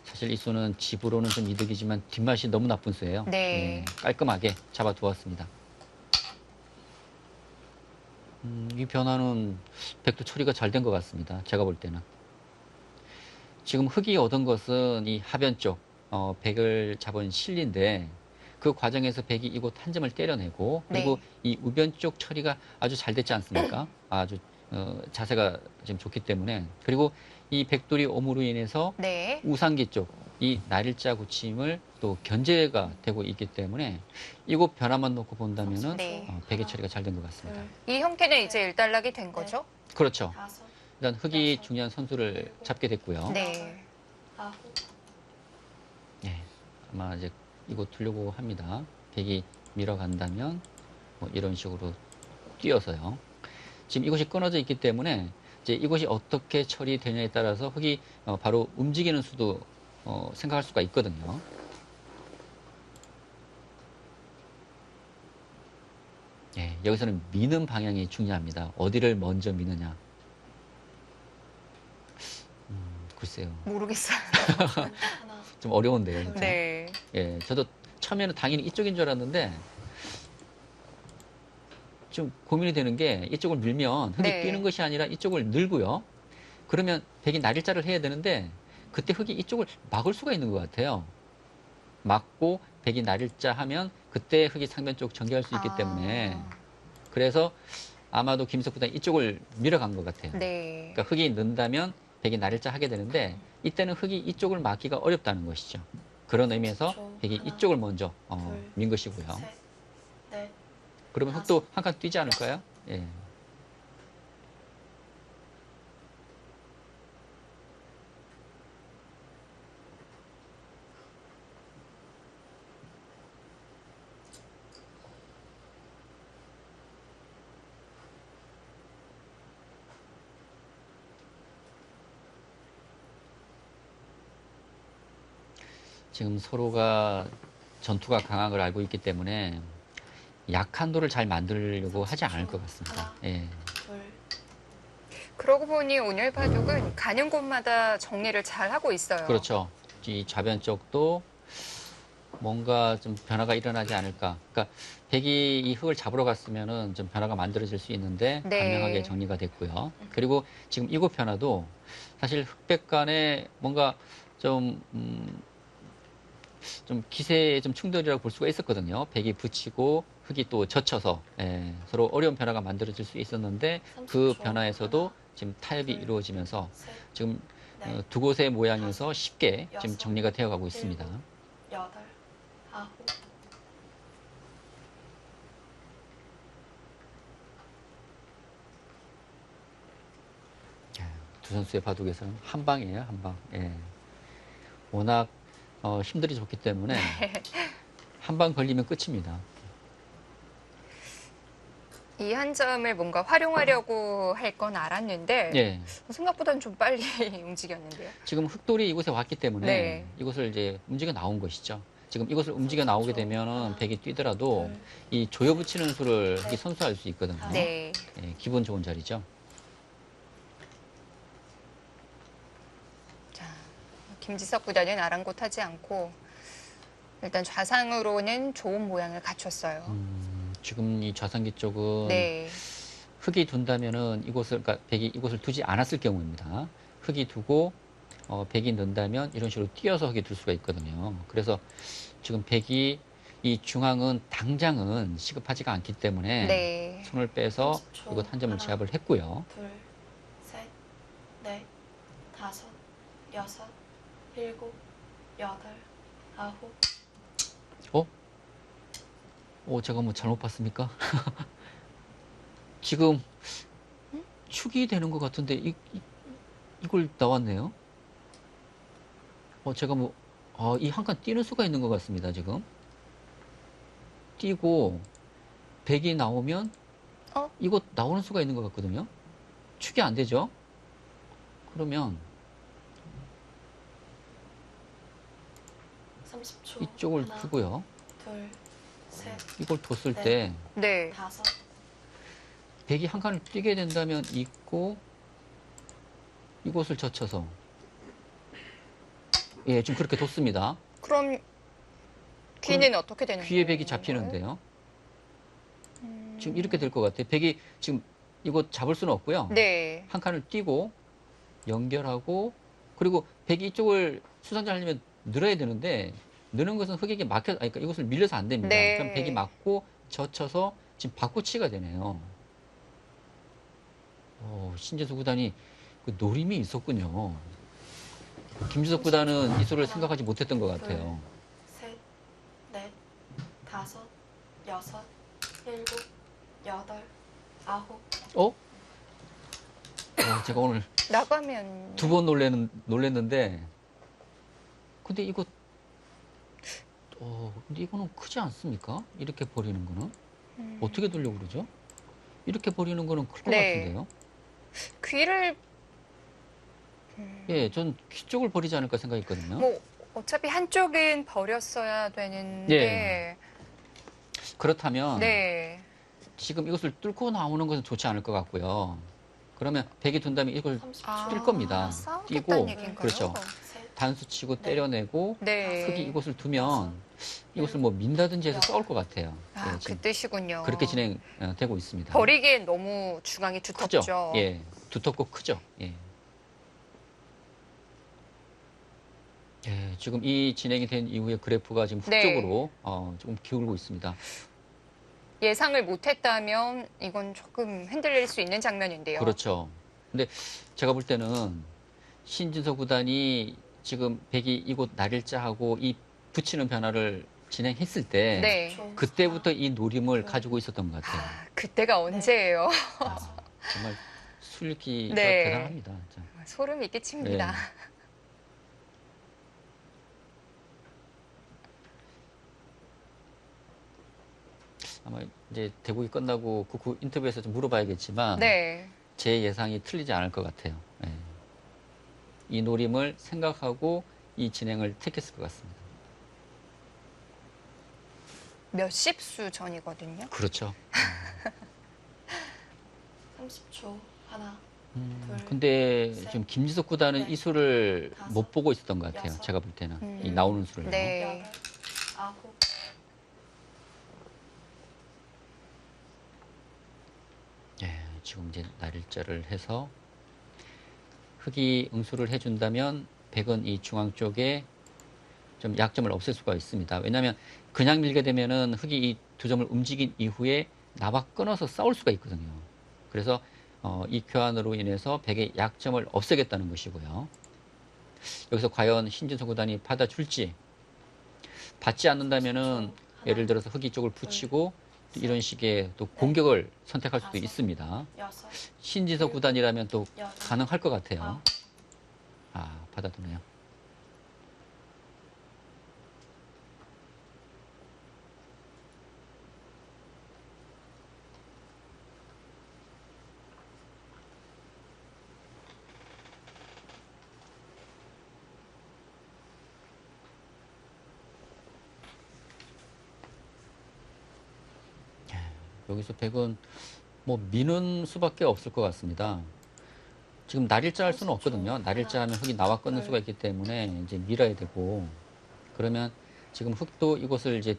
사실 이 수는 집으로는 좀 이득이지만 뒷맛이 너무 나쁜 수예요. 네. 깔끔하게 잡아두었습니다. 이 변화는 백도 처리가 잘 된 것 같습니다. 제가 볼 때는. 지금 흙이 얻은 것은 이 하변 쪽 백을 잡은 실리인데 그 과정에서 백이 이곳 한 점을 때려내고 그리고 이 우변 쪽 처리가 아주 잘 됐지 않습니까? 아주 자세가 지금 좋기 때문에 그리고 이 백돌이 오므로 인해서 네. 우상기 쪽 이 날일자 굳힘을 또 견제가 되고 있기 때문에 이곳 변화만 놓고 본다면은 네. 백의 처리가 잘 된 것 같습니다. 이 형태는 이제 일단락이 된 거죠? 그렇죠. 다섯. 일단 흙이 중요한 선수를 잡게 됐고요. 네. 아홉. 네, 아마 이제 이곳 두려고 합니다. 백이 밀어간다면 뭐 이런 식으로 뛰어서요. 지금 이곳이 끊어져 있기 때문에 이제 이곳이 어떻게 처리되냐에 따라서 흙이 바로 움직이는 수도 생각할 수가 있거든요. 예, 여기서는 미는 방향이 중요합니다. 어디를 먼저 미느냐. 글쎄요. 모르겠어요. 하나. 좀 어려운데요. 진짜. 네. 예, 저도 처음에는 당연히 이쪽인 줄 알았는데 좀 고민이 되는 게 이쪽을 밀면 흙이 네. 뛰는 것이 아니라 이쪽을 늘고요. 그러면 백이 날일자를 해야 되는데 그때 흙이 이쪽을 막을 수가 있는 것 같아요. 막고 백이 날일자 하면 그때 흙이 상변 쪽 전개할 수 있기 때문에 그래서 아마도 김석 구단이 이쪽을 밀어간 것 같아요. 네. 그러니까 흙이 는다면 백이 날일자 하게 되는데 이때는 흙이 이쪽을 막기가 어렵다는 것이죠. 그런 의미에서 백이 하나, 이쪽을 먼저 둘, 민 것이고요. 셋. 넷. 그러면 흙도 한 칸 뛰지 않을까요? 예. 지금 서로가 전투가 강한 걸 알고 있기 때문에 약한 돌을 잘 만들려고 하지 않을 것 같습니다. 예. 둘. 그러고 보니 오늘 바둑은 가는 곳마다 정리를 잘 하고 있어요. 그렇죠. 이 좌변 쪽도 뭔가 좀 변화가 일어나지 않을까. 그러니까 백이 이 흙을 잡으러 갔으면은 좀 변화가 만들어질 수 있는데 네. 간명하게 정리가 됐고요. 그리고 지금 이곳 변화도 사실 흑백 간에 뭔가 좀, 좀 기세의 좀 충돌이라고 볼 수가 있었거든요. 백이 붙이고 흙이 또 젖혀서 서로 어려운 변화가 만들어질 수 있었는데 그 30초. 변화에서도 하나, 지금 타협이 둘, 이루어지면서 셋, 지금 넷, 두 곳의 모양에서 쉽게 지금 여섯, 정리가 되어가고 있습니다. 일곱, 여덟, 아홉. 두 선수의 바둑에서는 한 방이에요, 한 방. 예. 워낙 힘들이 좋기 때문에 한 방 걸리면 끝입니다. 이 한 점을 뭔가 활용하려고 할 건 알았는데 예. 생각보다는 좀 빨리 움직였는데요. 지금 흑돌이 이곳에 왔기 때문에 네. 이곳을 이제 움직여 나온 것이죠. 지금 이곳을 움직여 나오게 되면은 백이 뛰더라도 둘, 이 조여 붙이는 수를 흑이 선수할 수 있거든요. 네. 예, 기분 좋은 자리죠. 자, 김지석 구단은 아랑곳하지 않고 일단 좌상으로는 좋은 모양을 갖췄어요. 지금 이 좌상기 쪽은 네. 흑이 둔다면은 이곳을, 그러니까 백이 이곳을 두지 않았을 경우입니다. 흑이 두고 백이 넣는다면 이런 식으로 뛰어서 흑이 둘 수가 있거든요. 그래서 지금 백이 이 중앙은 당장은 시급하지가 않기 때문에 네. 손을 빼서 30초. 이곳 한 점을 하나, 제압을 했고요. 둘, 셋, 넷, 다섯, 여섯, 일곱, 여덟, 아홉. 제가 뭐 잘못 봤습니까? 지금 축이 되는 것 같은데 이걸 나왔네요. 제가 뭐 이 한 칸 뛰는 수가 있는 것 같습니다. 지금 뛰고 백이 나오면 이거 나오는 수가 있는 것 같거든요. 축이 안 되죠? 그러면 30초. 이쪽을 하나, 두고요. 둘, 셋, 이걸 뒀을 네. 때 네. 다섯. 백이 한 칸을 뛰게 된다면 있고 이곳을 젖혀서 예, 좀 그렇게 뒀습니다. 그럼 귀는 어떻게 되는 거예요? 귀에 백이 잡히는데요. 지금 이렇게 될 것 같아요. 백이 지금 이곳 잡을 수는 없고요. 네. 한 칸을 띄고 연결하고 그리고 백이 이쪽을 수상자하려면 늘어야 되는데 느는 것은 흑에게 막혀, 그러니까 이것을 밀려서 안 됩니다. 네. 그럼 백이 맞고 젖혀서 지금 바꾸치가 되네요. 신재수 구단이 그 노림이 있었군요. 김주석 구단은 이 수를 생각하지 못했던 것 같아요. 셋, 넷, 다섯, 여섯, 일곱, 여덟, 아홉. 제가 오늘 나가면 두 번 놀랬는데, 근데 이거, 근데 이거는 크지 않습니까? 이렇게 버리는 거는? 어떻게 두려고 그러죠? 이렇게 버리는 거는 클 것 네. 같은데요? 귀를 예, 전 귀 쪽을 버리지 않을까 생각했거든요. 뭐 어차피 한쪽은 버렸어야 되는데 그렇다면 네. 지금 이것을 뚫고 나오는 것은 좋지 않을 것 같고요. 그러면 백이 둔다면 이걸 30초. 뛸 겁니다. 싸우겠다는 뛰고, 얘기인가요? 그렇죠. 셋, 단수 치고 때려내고 네. 흑이 이곳을 두면 이것을 뭐 민다든지 해서 싸울 것 같아요. 아, 예, 지금 그 뜻이군요. 그렇게 진행되고 있습니다. 버리기엔 너무 중앙이 두텁죠. 크죠? 예, 두텁고 크죠? 예. 예, 지금 이 진행이 된 이후에 그래프가 지금 네. 흑쪽으로 조금 기울고 있습니다. 예상을 못했다면 이건 조금 흔들릴 수 있는 장면인데요. 그렇죠. 근데 제가 볼 때는 신진서 구단이 지금 백이 이곳 날일자하고 이 붙이는 변화를 진행했을 때 네. 그때부터 이 노림을 가지고 있었던 것 같아요. 아, 그때가 언제예요? 다섯. 정말 술기가 네. 대단합니다. 진짜. 소름이 끼칩니다. 네. 아마 이제 대국이 끝나고 그 인터뷰에서 좀 물어봐야겠지만 네. 제 예상이 틀리지 않을 것 같아요. 예. 이 노림을 생각하고 이 진행을 택했을 것 같습니다. 몇십 수 전이거든요. 그렇죠. 30초. 하나, 근데 셋, 지금 김지석 구단은 넷, 이 수를 다섯, 못 보고 있었던 것 같아요. 여섯, 제가 볼 때는 이 음. 나오는 수를요. 네. 여덟, 아홉, 예, 지금 이제 날일자를 해서 흑이 응수를 해준다면 백은 이 중앙 쪽에 좀 약점을 없앨 수가 있습니다. 왜냐하면 그냥 밀게 되면은 흑이 이 두 점을 움직인 이후에 나와 끊어서 싸울 수가 있거든요. 그래서 이 교환으로 인해서 백의 약점을 없애겠다는 것이고요. 여기서 과연 신진석 구단이 받아줄지, 받지 않는다면은 예를 들어서 흑이 쪽을 붙이고 이런 식의 또 공격을 선택할 수도 있습니다. 여섯, 신진석 구단이라면 또 여덟, 가능할 것 같아요. 아홉. 아, 받아두네요. 여기서 백은 뭐 미는 수밖에 없을 것 같습니다. 지금 날일자 할 수는 없거든요. 날일자 하면 흑이 나와 끊는 수가 있기 때문에 이제 밀어야 되고, 그러면 지금 흑도 이곳을 이제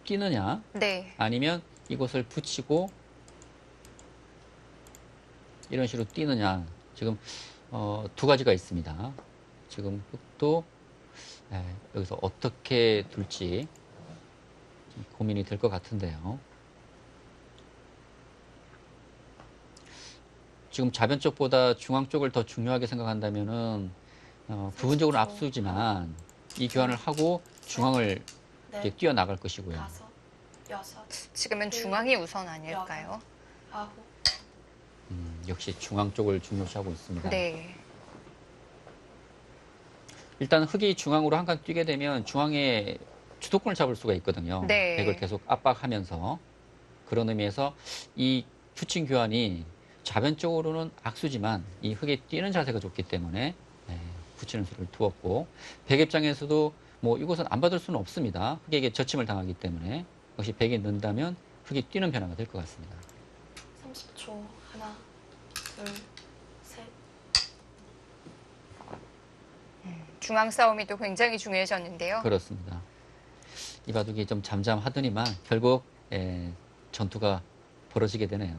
뛰느냐 네. 아니면 이곳을 붙이고 이런 식으로 뛰느냐, 지금 두 가지가 있습니다. 지금 흑도 여기서 어떻게 둘지 좀 고민이 될 것 같은데요. 지금 좌변 쪽보다 중앙 쪽을 더 중요하게 생각한다면은 부분적으로 앞서지만 이 교환을 하고 중앙을 이렇게 넷, 뛰어나갈 것이고요. 다섯, 여섯, 지금은 중앙이 우선 아닐까요? 아홉, 역시 중앙 쪽을 중요시하고 있습니다. 네. 일단 흑이 중앙으로 한 칸 뛰게 되면 중앙에 주도권을 잡을 수가 있거든요. 네. 백을 계속 압박하면서, 그런 의미에서 이 푸칭 교환이 좌변 쪽으로는 악수지만 이 흑이 뛰는 자세가 좋기 때문에 붙이는 수를 두었고, 백 입장에서도 뭐 이곳은 안 받을 수는 없습니다. 흑에게 저침을 당하기 때문에 역시 백이 는다면 흑이 뛰는 변화가 될 것 같습니다. 30초. 하나, 둘, 셋. 중앙 싸움이 또 굉장히 중요해졌는데요. 그렇습니다. 이 바둑이 좀 잠잠하더니만 결국 전투가 벌어지게 되네요.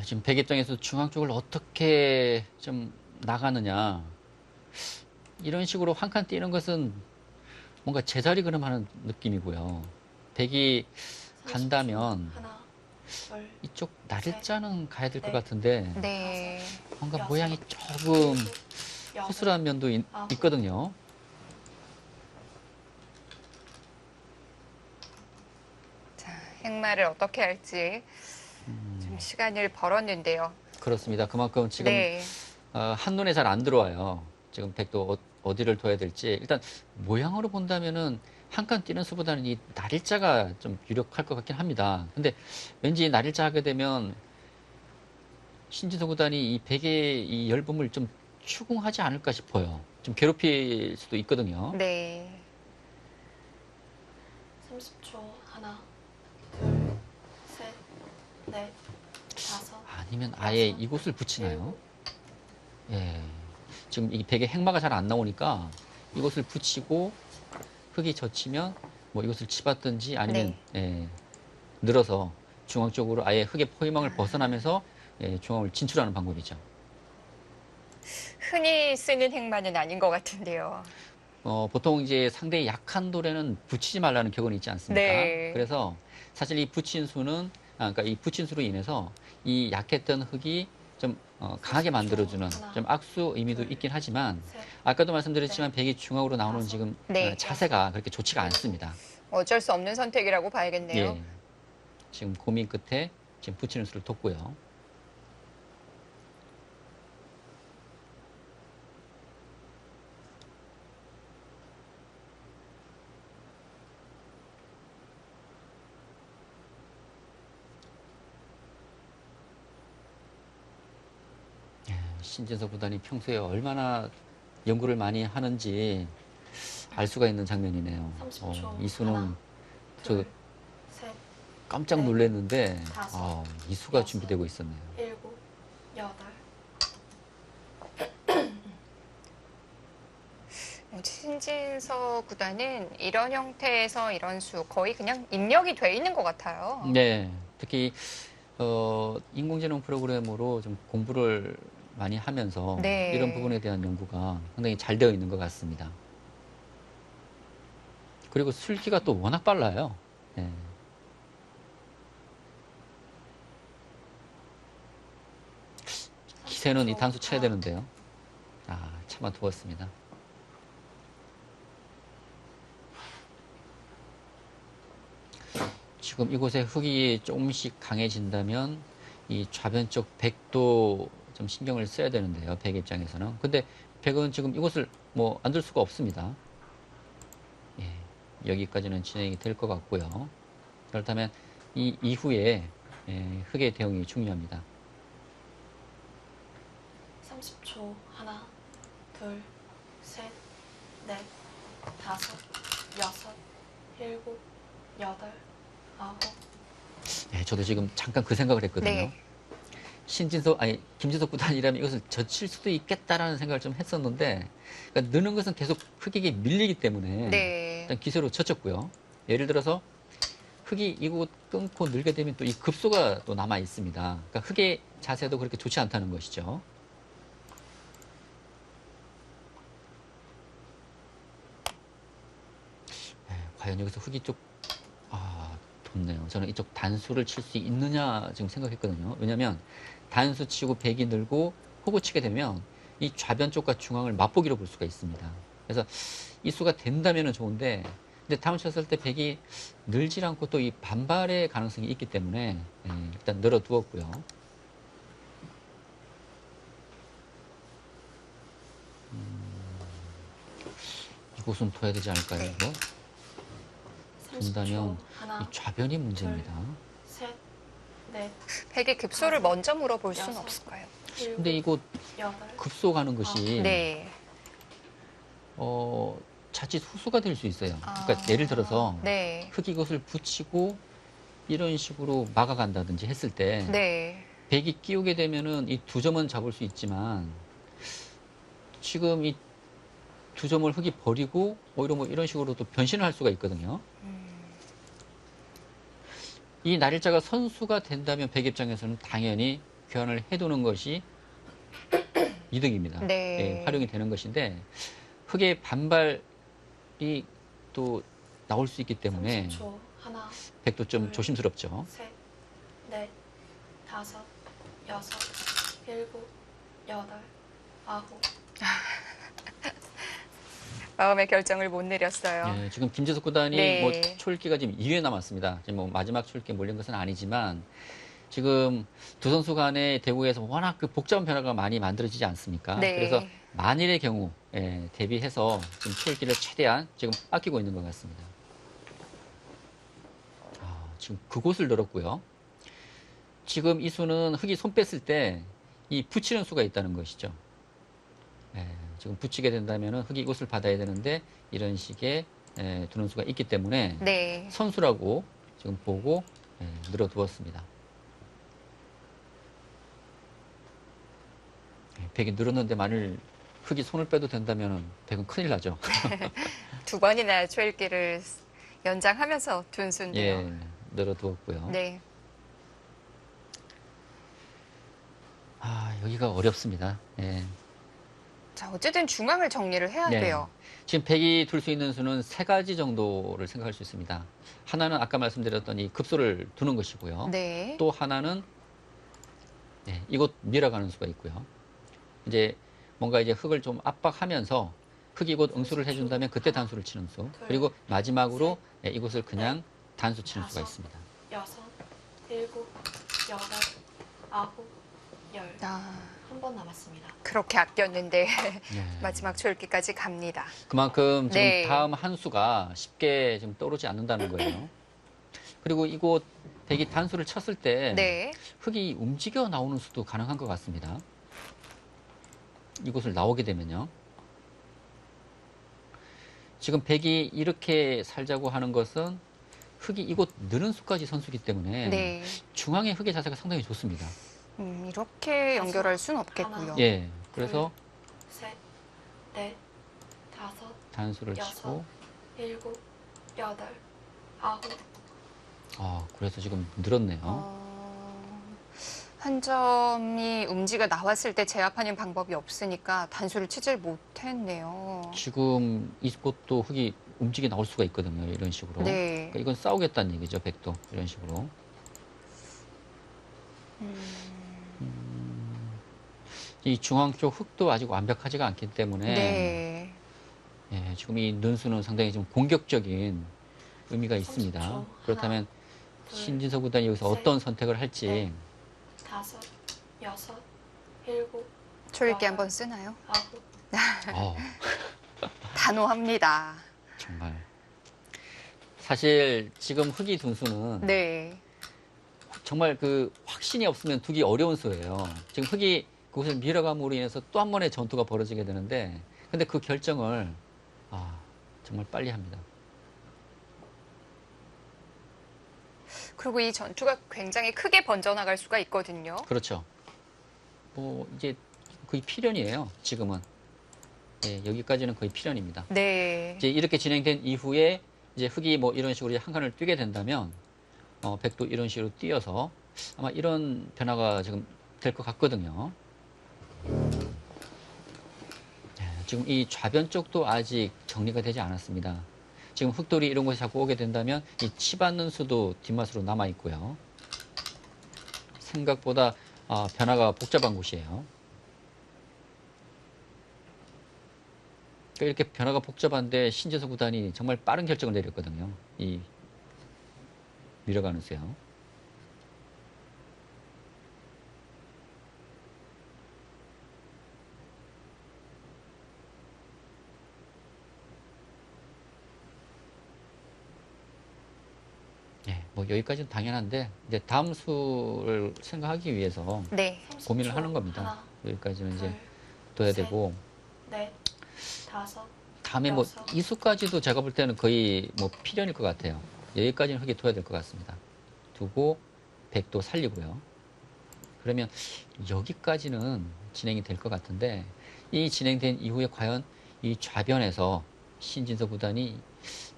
지금 백 입장에서 중앙 쪽을 어떻게 좀 나가느냐, 이런 식으로 한 칸 뛰는 것은 뭔가 제자리 걸음하는 느낌이고요. 백이 30초. 간다면 하나, 둘, 이쪽 날일자는 가야 될 것 네. 같은데 네. 뭔가 여섯, 모양이 조금 일곱, 여덟, 허술한 면도 아홉. 있거든요. 자, 행마를 어떻게 할지 좀 시간을 벌었는데요. 그렇습니다. 그만큼 지금 네. 한눈에 잘 안 들어와요. 지금 백도 어디를 둬야 될지. 일단 모양으로 본다면은 한 칸 뛰는 수보다는 이 날일자가 좀 유력할 것 같긴 합니다. 근데 왠지 날일자 하게 되면 신진석 구단이 이 백의 이 열범을 좀 추궁하지 않을까 싶어요. 좀 괴롭힐 수도 있거든요. 네. 30초. 하나, 둘, 셋, 넷, 다섯, 아니면 아예 여섯, 이곳을 붙이나요? 일곱. 예. 지금 이 백의 행마가 잘 안 나오니까 이곳을 붙이고 흑이 젖히면 뭐 이곳을 치받든지 아니면 늘어서 중앙 쪽으로 아예 흑의 포위망을 벗어나면서 중앙을 진출하는 방법이죠. 흔히 쓰는 행마는 아닌 것 같은데요. 보통 이제 상대의 약한 돌에는 붙이지 말라는 격언이 있지 않습니까? 네. 그래서 사실 이 붙인 수는, 그러니까 이 붙인 수로 인해서 이 약했던 흑이 좀 강하게 만들어주는 좀 악수 의미도 있긴 하지만, 셋. 아까도 말씀드렸지만 백이 중앙으로 나오는 지금 네. 자세가 그렇게 좋지가 않습니다. 어쩔 수 없는 선택이라고 봐야겠네요. 예. 지금 고민 끝에 지금 붙이는 수를 뒀고요. 신진석 구단이 평소에 얼마나 연구를 많이 하는지 알 수가 있는 장면이네요. 30초. 이수는 하나, 저 둘, 셋, 깜짝 넷, 놀랐는데 다섯, 이수가 여섯. 준비되고 있었네요. 7, 8. 신진서 구단은 이런 형태에서 이런 수 거의 그냥 입력이 돼 있는 것 같아요. 네, 특히 인공지능 프로그램으로 좀 공부를 많이 하면서 네. 이런 부분에 대한 연구가 상당히 잘 되어 있는 것 같습니다. 그리고 술기가 또 워낙 빨라요. 네. 기세는 이 단수 쳐야 되는데요. 차마 두었습니다. 지금 이곳에 흙이 조금씩 강해진다면 이 좌변 쪽 백도 좀 신경을 써야 되는데요. 백 입장에서는. 근데 백은 지금 이곳을 뭐 안 둘 수가 없습니다. 예, 여기까지는 진행이 될 것 같고요. 그렇다면 이 이후에 흙의 대응이 중요합니다. 30초. 하나, 둘, 셋, 넷, 다섯, 여섯, 일곱, 여덟, 아홉. 네, 저도 지금 잠깐 그 생각을 했거든요. 네. 김진석 구단이라면 이것을 젖힐 수도 있겠다라는 생각을 좀 했었는데, 그러니까 느는 것은 계속 흙에게 밀리기 때문에 네. 일단 기세로 젖혔고요. 예를 들어서 흙이 이곳 끊고 늘게 되면 또 이 급소가 또 남아 있습니다. 그러니까 흙의 자세도 그렇게 좋지 않다는 것이죠. 네, 과연 여기서 흙이 쪽 덥네요. 저는 이쪽 단수를 칠 수 있느냐 지금 생각했거든요. 왜냐하면 단수 치고 백이 늘고 호구 치게 되면 이 좌변 쪽과 중앙을 맛보기로 볼 수가 있습니다. 그래서 이 수가 된다면 좋은데, 근데 다운 쳤을 때 백이 늘질 않고 또 이 반발의 가능성이 있기 때문에 일단 늘어두었고요. 이곳은 둬야 되지 않을까요? 네. 이거? 30초. 둔다면 하나, 이 좌변이 문제입니다. 셋, 넷, 백의 급소를 먼저 물어볼 수는 여섯. 없을까요? 일곱, 근데 이곳 여덟. 급소 가는 것이 네. 자칫 후수가 될 수 있어요. 아. 그러니까 예를 들어서 네. 흙이 이것을 붙이고 이런 식으로 막아간다든지 했을 때 네. 백이 끼우게 되면은 이 두 점은 잡을 수 있지만 지금 이 두 점을 흙이 버리고 오히려 뭐 이런 식으로 또 변신을 할 수가 있거든요. 이 날일자가 선수가 된다면 백 입장에서는 당연히 교환을 해두는 것이 이득입니다. 네. 활용이 되는 것인데 흙의 반발이 또 나올 수 있기 때문에 30초. 하나, 백도 좀 둘. 조심스럽죠. 셋, 넷, 다섯, 여섯, 일곱, 여덟, 아홉. 마음의 결정을 못 내렸어요. 예, 지금 김재석 구단이 네. 뭐 초읽기가 지금 2회 남았습니다. 지금 뭐 마지막 초읽기에 몰린 것은 아니지만 지금 두 선수 간의 대구에서 워낙 그 복잡한 변화가 많이 만들어지지 않습니까? 네. 그래서 만일의 경우 대비해서 지금 초읽기를 최대한 지금 아끼고 있는 것 같습니다. 지금 그곳을 늘었고요. 지금 이 수는 흙이 손 뺐을 때 이 붙이는 수가 있다는 것이죠. 지금 붙이게 된다면 흙이 이곳을 받아야 되는데 이런 식의 두는 수가 있기 때문에 네. 선수라고 지금 보고 늘어두었습니다. 백이 늘었는데 만일 흙이 손을 빼도 된다면 백은 큰일 나죠. 두 번이나 초읽기를 연장하면서 둔 수인데요. 예, 늘어두었고요. 네. 여기가 어렵습니다. 예. 자, 어쨌든 중앙을 정리를 해야 네. 돼요. 지금 백이 둘 수 있는 수는 세 가지 정도를 생각할 수 있습니다. 하나는 아까 말씀드렸던 이 급소를 두는 것이고요. 네. 또 하나는 이곳 밀어가는 수가 있고요. 이제 뭔가 이제 흙을 좀 압박하면서 흙이 이곳 응수를 해준다면 그때 단수를 치는 수. 그리고 마지막으로 이곳을 그냥 단수 치는 수가 있습니다. 여섯, 일곱, 여덟, 아홉, 열. 한 번 남았습니다. 그렇게 아꼈는데 네. 마지막 초읽기까지 갑니다. 그만큼 지금 네. 다음 한 수가 쉽게 지금 떠오르지 않는다는 거예요. 그리고 이곳 백이 단수를 쳤을 때 네. 흙이 움직여 나오는 수도 가능한 것 같습니다. 이곳을 나오게 되면요. 지금 백이 이렇게 살자고 하는 것은 흑이 이곳 느는 수까지 선수기 때문에 네. 중앙의 흑의 자세가 상당히 좋습니다. 이렇게 연결할 수는 없겠고요. 예, 그래서 셋, 넷, 다섯, 단수를 여섯. 치고, 일곱, 여덟, 아홉. 그래서 지금 늘었네요. 한 점이 음지가 나왔을 때 제압하는 방법이 없으니까 단수를 치질 못했네요. 지금 이곳도 흑이 움직여 나올 수가 있거든요. 이런 식으로. 네. 그러니까 이건 싸우겠다는 얘기죠. 백도 이런 식으로. 이 중앙 쪽 흑도 아직 완벽하지가 않기 때문에 네. 예, 지금 이 눈수는 상당히 좀 공격적인 의미가 있습니다. 30초. 그렇다면 둘, 신진서 구단이 여기서 셋, 어떤 선택을 할지 넷. 다섯, 여섯, 일곱, 초읽기 한번 쓰나요? 아홉. 어, 단호합니다. 정말 사실 지금 흑이 둔수는 네. 정말 그 확신이 없으면 두기 어려운 수예요. 지금 흑이 그곳을 밀어감으로 인해서 또 한 번의 전투가 벌어지게 되는데 근데 그 결정을 정말 빨리 합니다. 그리고 이 전투가 굉장히 크게 번져나갈 수가 있거든요. 그렇죠. 뭐 이제 거의 필연이에요. 지금은. 예, 여기까지는 거의 필연입니다. 네. 이제 이렇게 진행된 이후에 이제 흑이 뭐 이런 식으로 한 칸을 뛰게 된다면 백도 이런 식으로 뛰어서 아마 이런 변화가 지금 될 것 같거든요. 지금 이 좌변 쪽도 아직 정리가 되지 않았습니다. 지금 흑돌이 이런 곳에 자꾸 오게 된다면 이 치받는 수도 뒷맛으로 남아 있고요. 생각보다 변화가 복잡한 곳이에요. 이렇게 변화가 복잡한데 신재서 구단이 정말 빠른 결정을 내렸거든요. 이 밀어가는 수요. 네, 뭐 여기까지는 당연한데 이제 다음 수를 생각하기 위해서 네. 고민을 하는 겁니다. 하나, 여기까지는 이제 둘, 둬야 셋. 되고 넷, 다섯, 다음에 뭐 여섯. 이 수까지도 제가 볼 때는 거의 뭐 필연일 것 같아요. 여기까지는 흑이 둬야 될 것 같습니다. 두고 백도 살리고요. 그러면 여기까지는 진행이 될 것 같은데 이 진행된 이후에 과연 이 좌변에서 신진서 구단이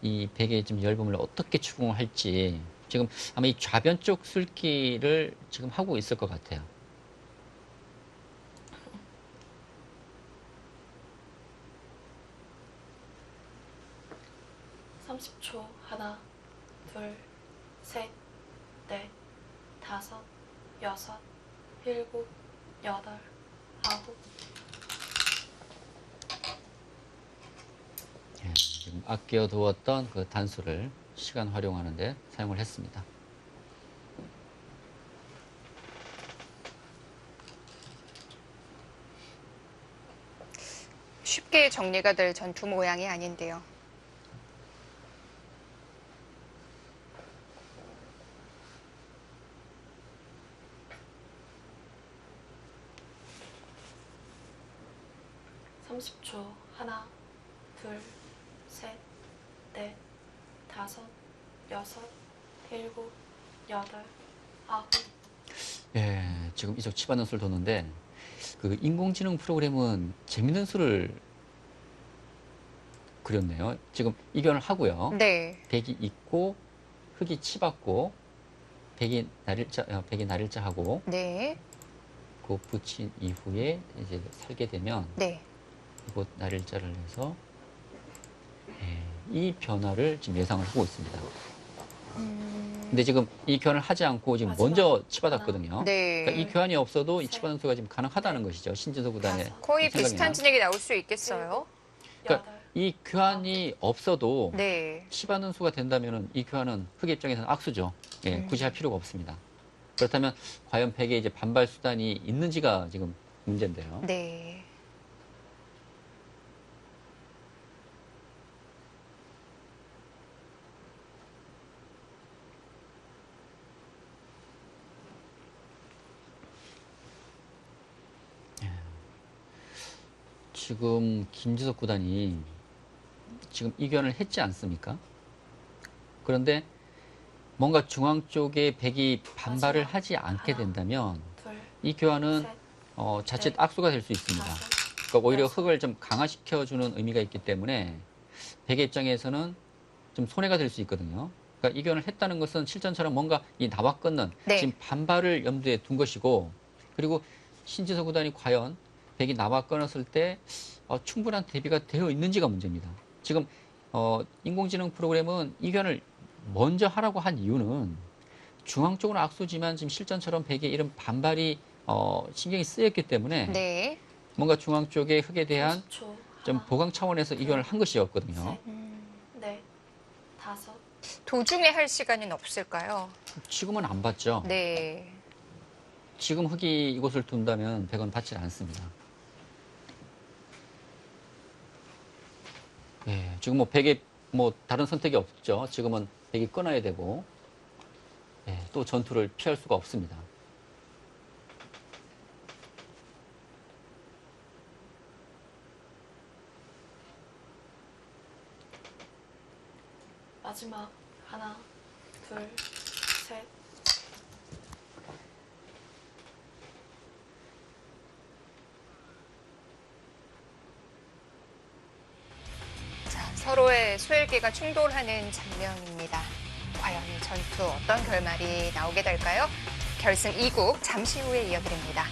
이 백의 좀 열범을 어떻게 추궁할지 지금 아마 이 좌변 쪽 술기를 지금 하고 있을 것 같아요. (30초) 하나, 둘, 셋, 넷, 다섯, 여섯, 일곱, 여덟, 아홉. 예, 지금 아껴두었던 그 단수를 시간 활용하는데 사용을 했습니다. 쉽게 정리가 될 전투 모양이 아닌데요. (30초) 하나, 둘, 셋, 넷, 다섯, 여섯, 일곱, 여덟, 아홉. 예, 지금 이쪽 치받는 수를 뒀는데 그 인공지능 프로그램은 재밌는 수를 그렸네요. 지금 이변을 하고요. 네. 백이 있고 흑이 치받고 백이 날일자 하고 네. 그 붙인 이후에 이제 살게 되면 네. 이곳 날일자를 해서 이 변화를 지금 예상을 하고 있습니다. 근데 지금 이 교환을 하지 않고 지금 마지막 먼저 치받았거든요. 네. 그러니까 이 교환이 없어도 이 셋. 치받는 수가 지금 가능하다는 것이죠. 신진서 구단의 다섯. 거의 생각이나. 비슷한 진행이 나올 수 있겠어요. 그러니까 여덟, 이 교환이 없어도 네. 치받는 수가 된다면 이 교환은 흑의 입장에서는 악수죠. 예, 굳이 할 필요가 없습니다. 그렇다면 과연 백에 이제 반발 수단이 있는지가 지금 문제인데요. 네. 지금 김지석 구단이 지금 이견을 했지 않습니까? 그런데 뭔가 중앙 쪽에 백이 반발을 마지막 하지 않게 하나, 된다면 둘, 이 교환은 셋, 자칫 넷, 악수가 될 수 있습니다. 다섯, 그러니까 오히려 여섯. 흙을 좀 강화시켜주는 의미가 있기 때문에 백의 입장에서는 좀 손해가 될 수 있거든요. 그러니까 이견을 했다는 것은 실전처럼 뭔가 이 나와 끊는 네. 지금 반발을 염두에 둔 것이고, 그리고 신지석 구단이 과연 백이 나와 끊었을 때 충분한 대비가 되어 있는지가 문제입니다. 지금 인공지능 프로그램은 이견을 먼저 하라고 한 이유는 중앙 쪽으로 악수지만 지금 실전처럼 백의 이런 반발이 신경이 쓰였기 때문에 네. 뭔가 중앙 쪽의 흙에 대한 30초. 좀 하나, 보강 차원에서 이견을 한 것이었거든요. 셋, 넷, 다섯. 도중에 할 시간은 없을까요? 지금은 안 받죠. 네. 지금 흙이 이곳을 둔다면 백은 받지 않습니다. 예, 지금 뭐 백에 뭐 다른 선택이 없죠. 지금은 백이 끊어야 되고, 예, 또 전투를 피할 수가 없습니다. 마지막 하나, 둘, 셋. 자, 서로의 수혈기가 충돌하는 장면입니다. 과연 이 전투 어떤 결말이 나오게 될까요? 결승 2국 잠시 후에 이어드립니다.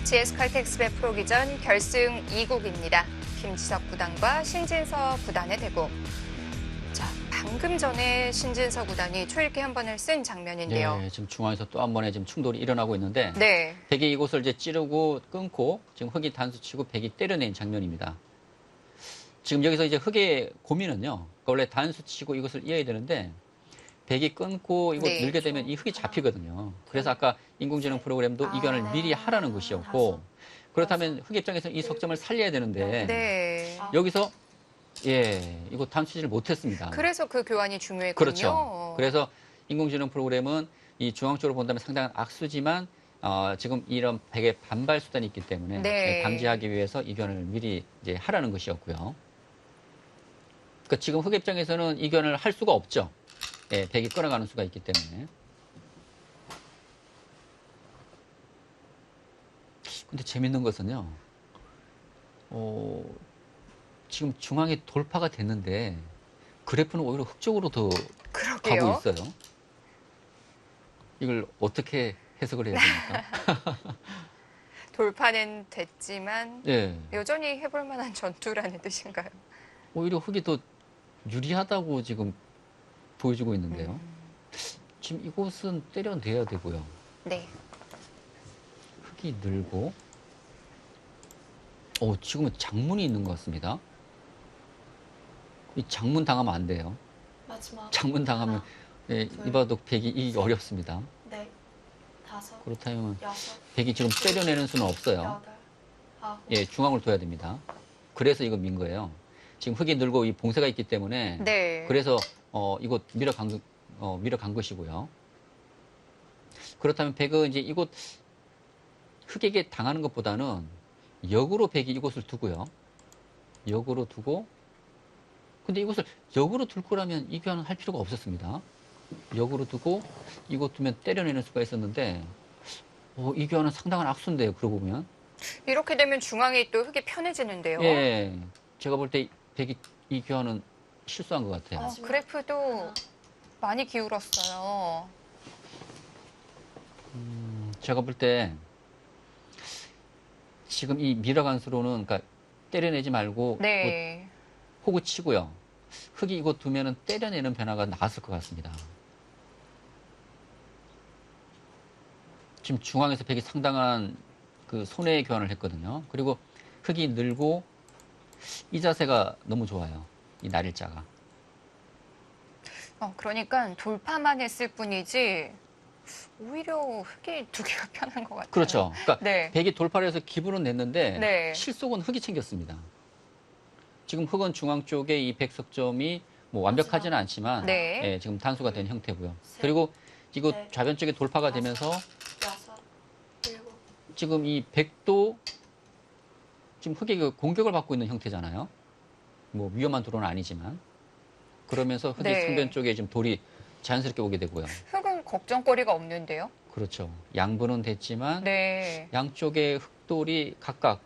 GS 칼텍스배 프로기전 결승 2국입니다. 김지석 구단과 신진서 구단의 대국. 자, 방금 전에 신진서 구단이 초읽기 한 번을 쓴 장면인데요. 예, 지금 중앙에서 또 한 번의 지금 충돌이 일어나고 있는데, 네. 백이 이곳을 이제 찌르고 끊고 지금 흙이 단수치고 백이 때려낸 장면입니다. 지금 여기서 이제 흙의 고민은요. 그러니까 원래 단수치고 이것을 이어야 되는데 백이 끊고 이곳 네, 늘게 되면 이 흙이 잡히거든요. 그래서 아까 인공지능 프로그램도 이견을 미리 하라는 것이었고, 그렇다면 흙 입장에서는 이 석점을 살려야 되는데 네. 여기서 이거 단수치를 못했습니다. 그래서 그 교환이 중요했군요. 그렇죠. 그래서 인공지능 프로그램은 이 중앙 쪽으로 본다면 상당한 악수지만 지금 이런 백의 반발 수단이 있기 때문에 네. 방지하기 위해서 이견을 미리 이제 하라는 것이었고요. 그러니까 지금 흑 입장에서는 이견을 할 수가 없죠. 예, 백이 끌어가는 수가 있기 때문에. 근데 재밌는 것은요. 지금 중앙에 돌파가 됐는데 그래프는 오히려 흑 쪽으로 더 그러게요. 가고 있어요. 이걸 어떻게 해석을 해야 됩니까? 돌파는 됐지만 예. 여전히 해볼 만한 전투라는 뜻인가요? 오히려 흑이 더 유리하다고 지금 보여주고 있는데요. 지금 이곳은 때려내야 되고요. 네. 흑이 늘고, 지금은 장문이 있는 것 같습니다. 이 장문 당하면 안 돼요. 마지막 장문 당하면 하나, 이바둑 백이 이기기 어렵습니다. 넷, 다섯, 그렇다면 여섯, 백이 지금 때려내는 수는 없어요. 여덟, 아홉. 예, 중앙을 둬야 됩니다. 그래서 이거 민 거예요. 지금 흑이 늘고 이 봉쇄가 있기 때문에 네. 그래서 이곳 밀어간 것이고요. 그렇다면 백은 이제 이곳 흑에게 당하는 것보다는 역으로 백이 이곳을 두고요. 역으로 두고, 근데 이곳을 역으로 둘 거라면 이 교환은 할 필요가 없었습니다. 역으로 두고 이곳 두면 때려내는 수가 있었는데 이 교환은 상당한 악수인데요. 그러고 보면. 이렇게 되면 중앙이 또 흙이 편해지는데요. 예, 제가 볼 때 백이 이 교환은 실수한 것 같아요. 그래프도 하나, 많이 기울었어요. 제가 볼 때 지금 이 밀어간 수로는 그러니까 때려내지 말고 네. 호구 치고요. 흙이 이곳 두면은 때려내는 변화가 나왔을 것 같습니다. 지금 중앙에서 백이 상당한 그 손해의 교환을 했거든요. 그리고 흙이 늘고 이 자세가 너무 좋아요. 이 날일자가. 그러니까 돌파만 했을 뿐이지 오히려 흙이 두 개가 편한 것 같아요. 그렇죠. 그러니까 네. 백이 돌파를 해서 기분은 냈는데 네. 실속은 흙이 챙겼습니다. 지금 흙은 중앙 쪽에 이 백석점이 뭐 완벽하지는 않지만 네. 예, 지금 단수가 된 형태고요. 셋, 그리고 이거 넷, 좌변 쪽에 돌파가 되면서 여섯, 일곱, 지금 이 백도 지금 흑이 그 공격을 받고 있는 형태잖아요. 뭐 위험한 드론은 아니지만 그러면서 흑이 네. 상변 쪽에 지금 돌이 자연스럽게 오게 되고요. 흙은 걱정거리가 없는데요. 그렇죠. 양분은 됐지만 네. 양쪽의 흑돌이 각각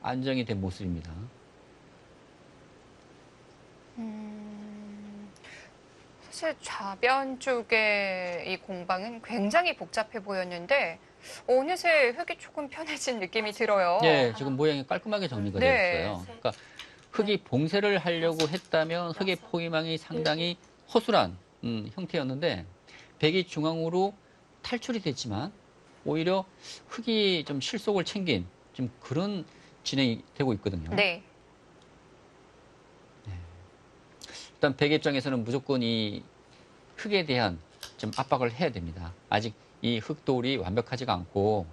안정이 된 모습입니다. 사실 좌변 쪽의 이 공방은 굉장히 복잡해 보였는데 어느새 흙이 조금 편해진 느낌이 들어요. 예, 지금 모양이 깔끔하게 정리가 네. 되었어요. 그러니까 흙이 봉쇄를 하려고 했다면 흙의 포위망이 상당히 허술한 형태였는데 백이 중앙으로 탈출이 됐지만 오히려 흙이 좀 실속을 챙긴 좀 그런 진행이 되고 있거든요. 네. 일단 백의 입장에서는 무조건 이 흙에 대한 좀 압박을 해야 됩니다. 아직 이 흙돌이 완벽하지가 않고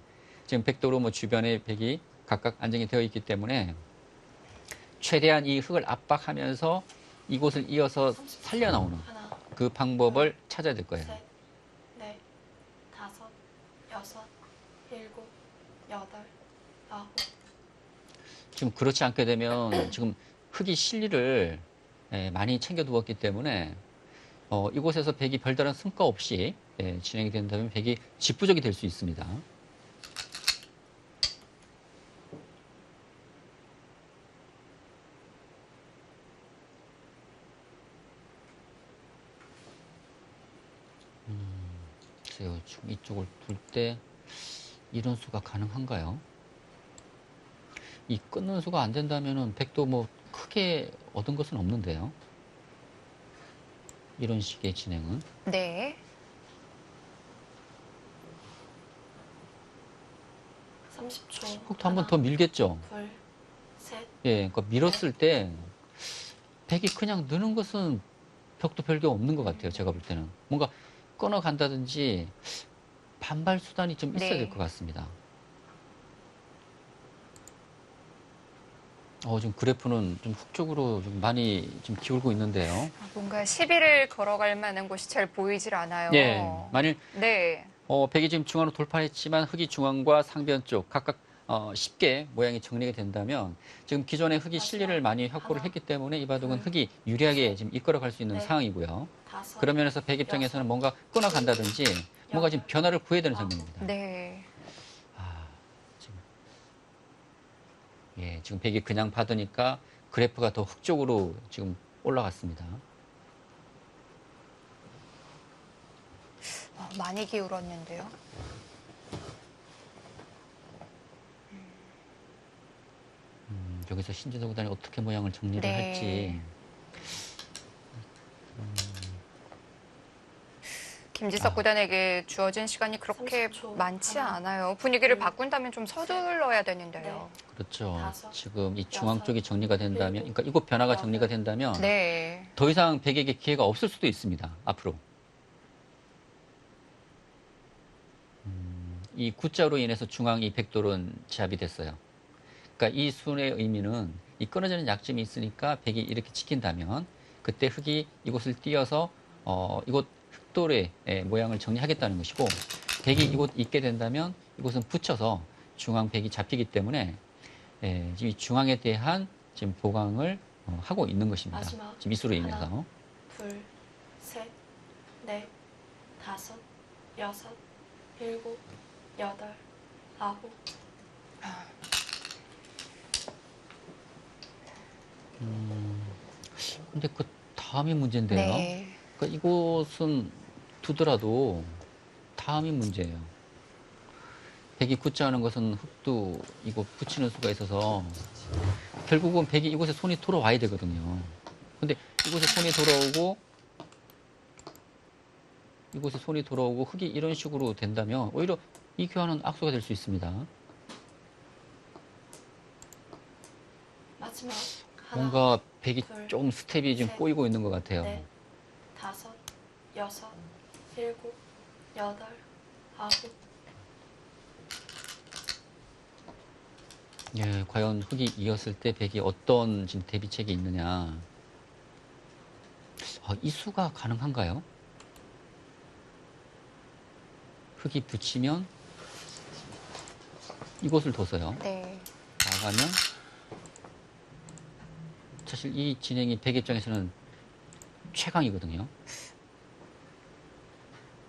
지금 백도로 뭐 주변에 백이 각각 안정이 되어 있기 때문에 최대한 이 흙을 압박하면서 이곳을 이어서 살려나오는 하나, 그 방법을 찾아야 될 거예요. 셋, 넷, 다섯, 여섯, 일곱, 여덟, 아홉. 지금 그렇지 않게 되면 지금 흙이 실리를 많이 챙겨두었기 때문에 이곳에서 백이 별다른 승과 없이 진행이 된다면 백이 직부족이 될 수 있습니다. 글쎄요, 지금 이쪽을 둘 때 이런 수가 가능한가요? 이 끊는 수가 안 된다면은 백도 뭐 크게 얻은 것은 없는데요. 이런 식의 진행은. 네. 30초. 흑도 한 번 더 밀겠죠. 둘, 셋, 예, 그러니까 밀었을 때 백이 그냥 느는 것은 벽도 별게 없는 것 같아요. 제가 볼 때는 뭔가 끊어간다든지 반발 수단이 좀 있어야 네. 될 것 같습니다. 지금 그래프는 좀 흑 쪽으로 좀 많이 좀 기울고 있는데요. 뭔가 시비를 걸어갈 만한 곳이 잘 보이질 않아요. 예, 만일 네. 백이 지금 중앙으로 돌파했지만 흑이 중앙과 상변 쪽 각각 쉽게 모양이 정리가 된다면 지금 기존에 흑이 실리를 많이 확보를 했기 때문에 이 바둑은 흑이 유리하게 지금 이끌어갈 수 있는 상황이고요. 다섯, 그런 면에서 백 입장에서는 뭔가 끊어간다든지 뭔가 지금 변화를 구해야 되는 장면입니다. 네. 지금 백이 그냥 받으니까 그래프가 더 흑 쪽으로 지금 올라갔습니다. 많이 기울었는데요. 여기서 신지도 구단이 어떻게 모양을 정리를 네. 할지. 김지석 구단에게 주어진 시간이 그렇게 30초. 많지 하나, 않아요. 분위기를 둘, 바꾼다면 좀 서둘러야 되는데요. 그렇죠. 다섯, 지금 이 중앙 여섯, 쪽이 정리가 된다면, 일곱, 그러니까 이곳 변화가 여덟. 정리가 된다면 네. 더 이상 백에게 기회가 없을 수도 있습니다. 앞으로. 이 구자로 인해서 중앙 이 백돌은 제압이 됐어요. 그러니까 이 순의 의미는 이 끊어지는 약점이 있으니까 백이 이렇게 지킨다면 그때 흑이 이곳을 띄어서 이곳 흑돌의 모양을 정리하겠다는 것이고 백이 이곳 있게 된다면 이곳은 붙여서 중앙 백이 잡히기 때문에 지금 이 중앙에 대한 지금 보강을 하고 있는 것입니다. 마지막. 지금 이 수로 하나. 인해서. 둘, 셋, 넷, 다섯, 여섯, 일곱, 여덟, 아홉. 근데 그 다음이 문제인데요. 네. 그러니까 이곳은 두더라도 다음이 문제예요. 백이 굳자하는 것은 흙도 이곳 붙이는 수가 있어서 결국은 백이 이곳에 손이 돌아와야 되거든요. 근데 이곳에 손이 돌아오고 이곳에 손이 돌아오고 흙이 이런 식으로 된다면 오히려 이 교환은 악수가 될 수 있습니다. 마지막. 하나, 뭔가 백이 둘, 좀 스텝이 지금 셋, 꼬이고 있는 것 같아요. 넷, 다섯, 여섯, 일곱, 여덟, 아홉. 예, 과연 흙이 이었을 때 백이 어떤 지금 대비책이 있느냐. 이 수가 가능한가요? 흙이 붙이면 이곳을 둬서요. 네. 나가면 사실 이 진행이 백 입장에서는 최강이거든요.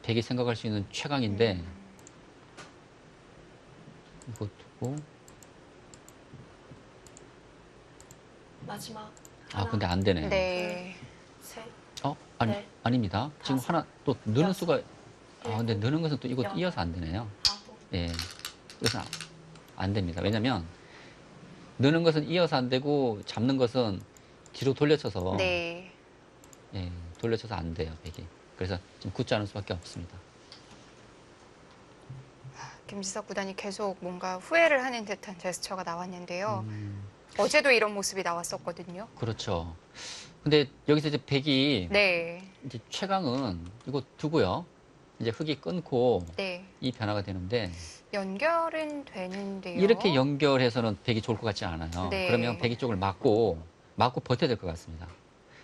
백이 생각할 수 있는 최강인데 이거 두고 마지막 하나, 근데 안 되네요. 네. 셋, 아니, 네. 아닙니다. 지금 다섯, 하나 또 넣는 여섯, 수가 근데 일곱, 넣는 것은 또 이거 여덟, 이어서 안 되네요. 아홉, 예. 이것은 안 됩니다. 왜냐면 넣는 것은 이어서 안 되고 잡는 것은 뒤로 돌려쳐서 네. 예, 돌려쳐서 안 돼요, 백이. 그래서 지금 굳지 않을 수밖에 없습니다. 김지석 구단이 계속 뭔가 후회를 하는 듯한 제스처가 나왔는데요. 음. 어제도 이런 모습이 나왔었거든요. 그렇죠. 근데 여기서 이제 백이 네. 이제 최강은 이거 두고요. 이제 흙이 끊고 네. 이 변화가 되는데 연결은 되는데요. 이렇게 연결해서는 백이 좋을 것 같지 않아요. 네. 그러면 백이 쪽을 막고 버텨야 될 것 같습니다.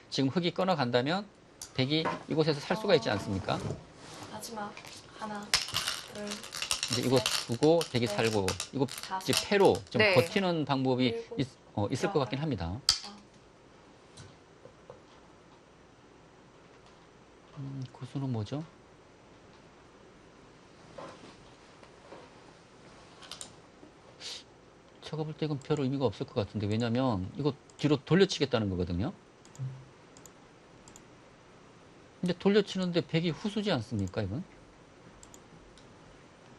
지금 흙이 끊어간다면 백이 이곳에서 살 수가 있지 않습니까? 마지막 하나, 둘, 이제 이거 두고 백이 네. 살고 이거 다섯, 이제 패로 좀 네. 버티는 방법이 일곱, 있을 것 여덟, 같긴 합니다. 아홉. 그 수는 뭐죠? 제가 볼 때 이건 별 의미가 없을 것 같은데 왜냐면 이거 뒤로 돌려치겠다는 거거든요. 근데 돌려치는데 백이 후수지 않습니까 이건?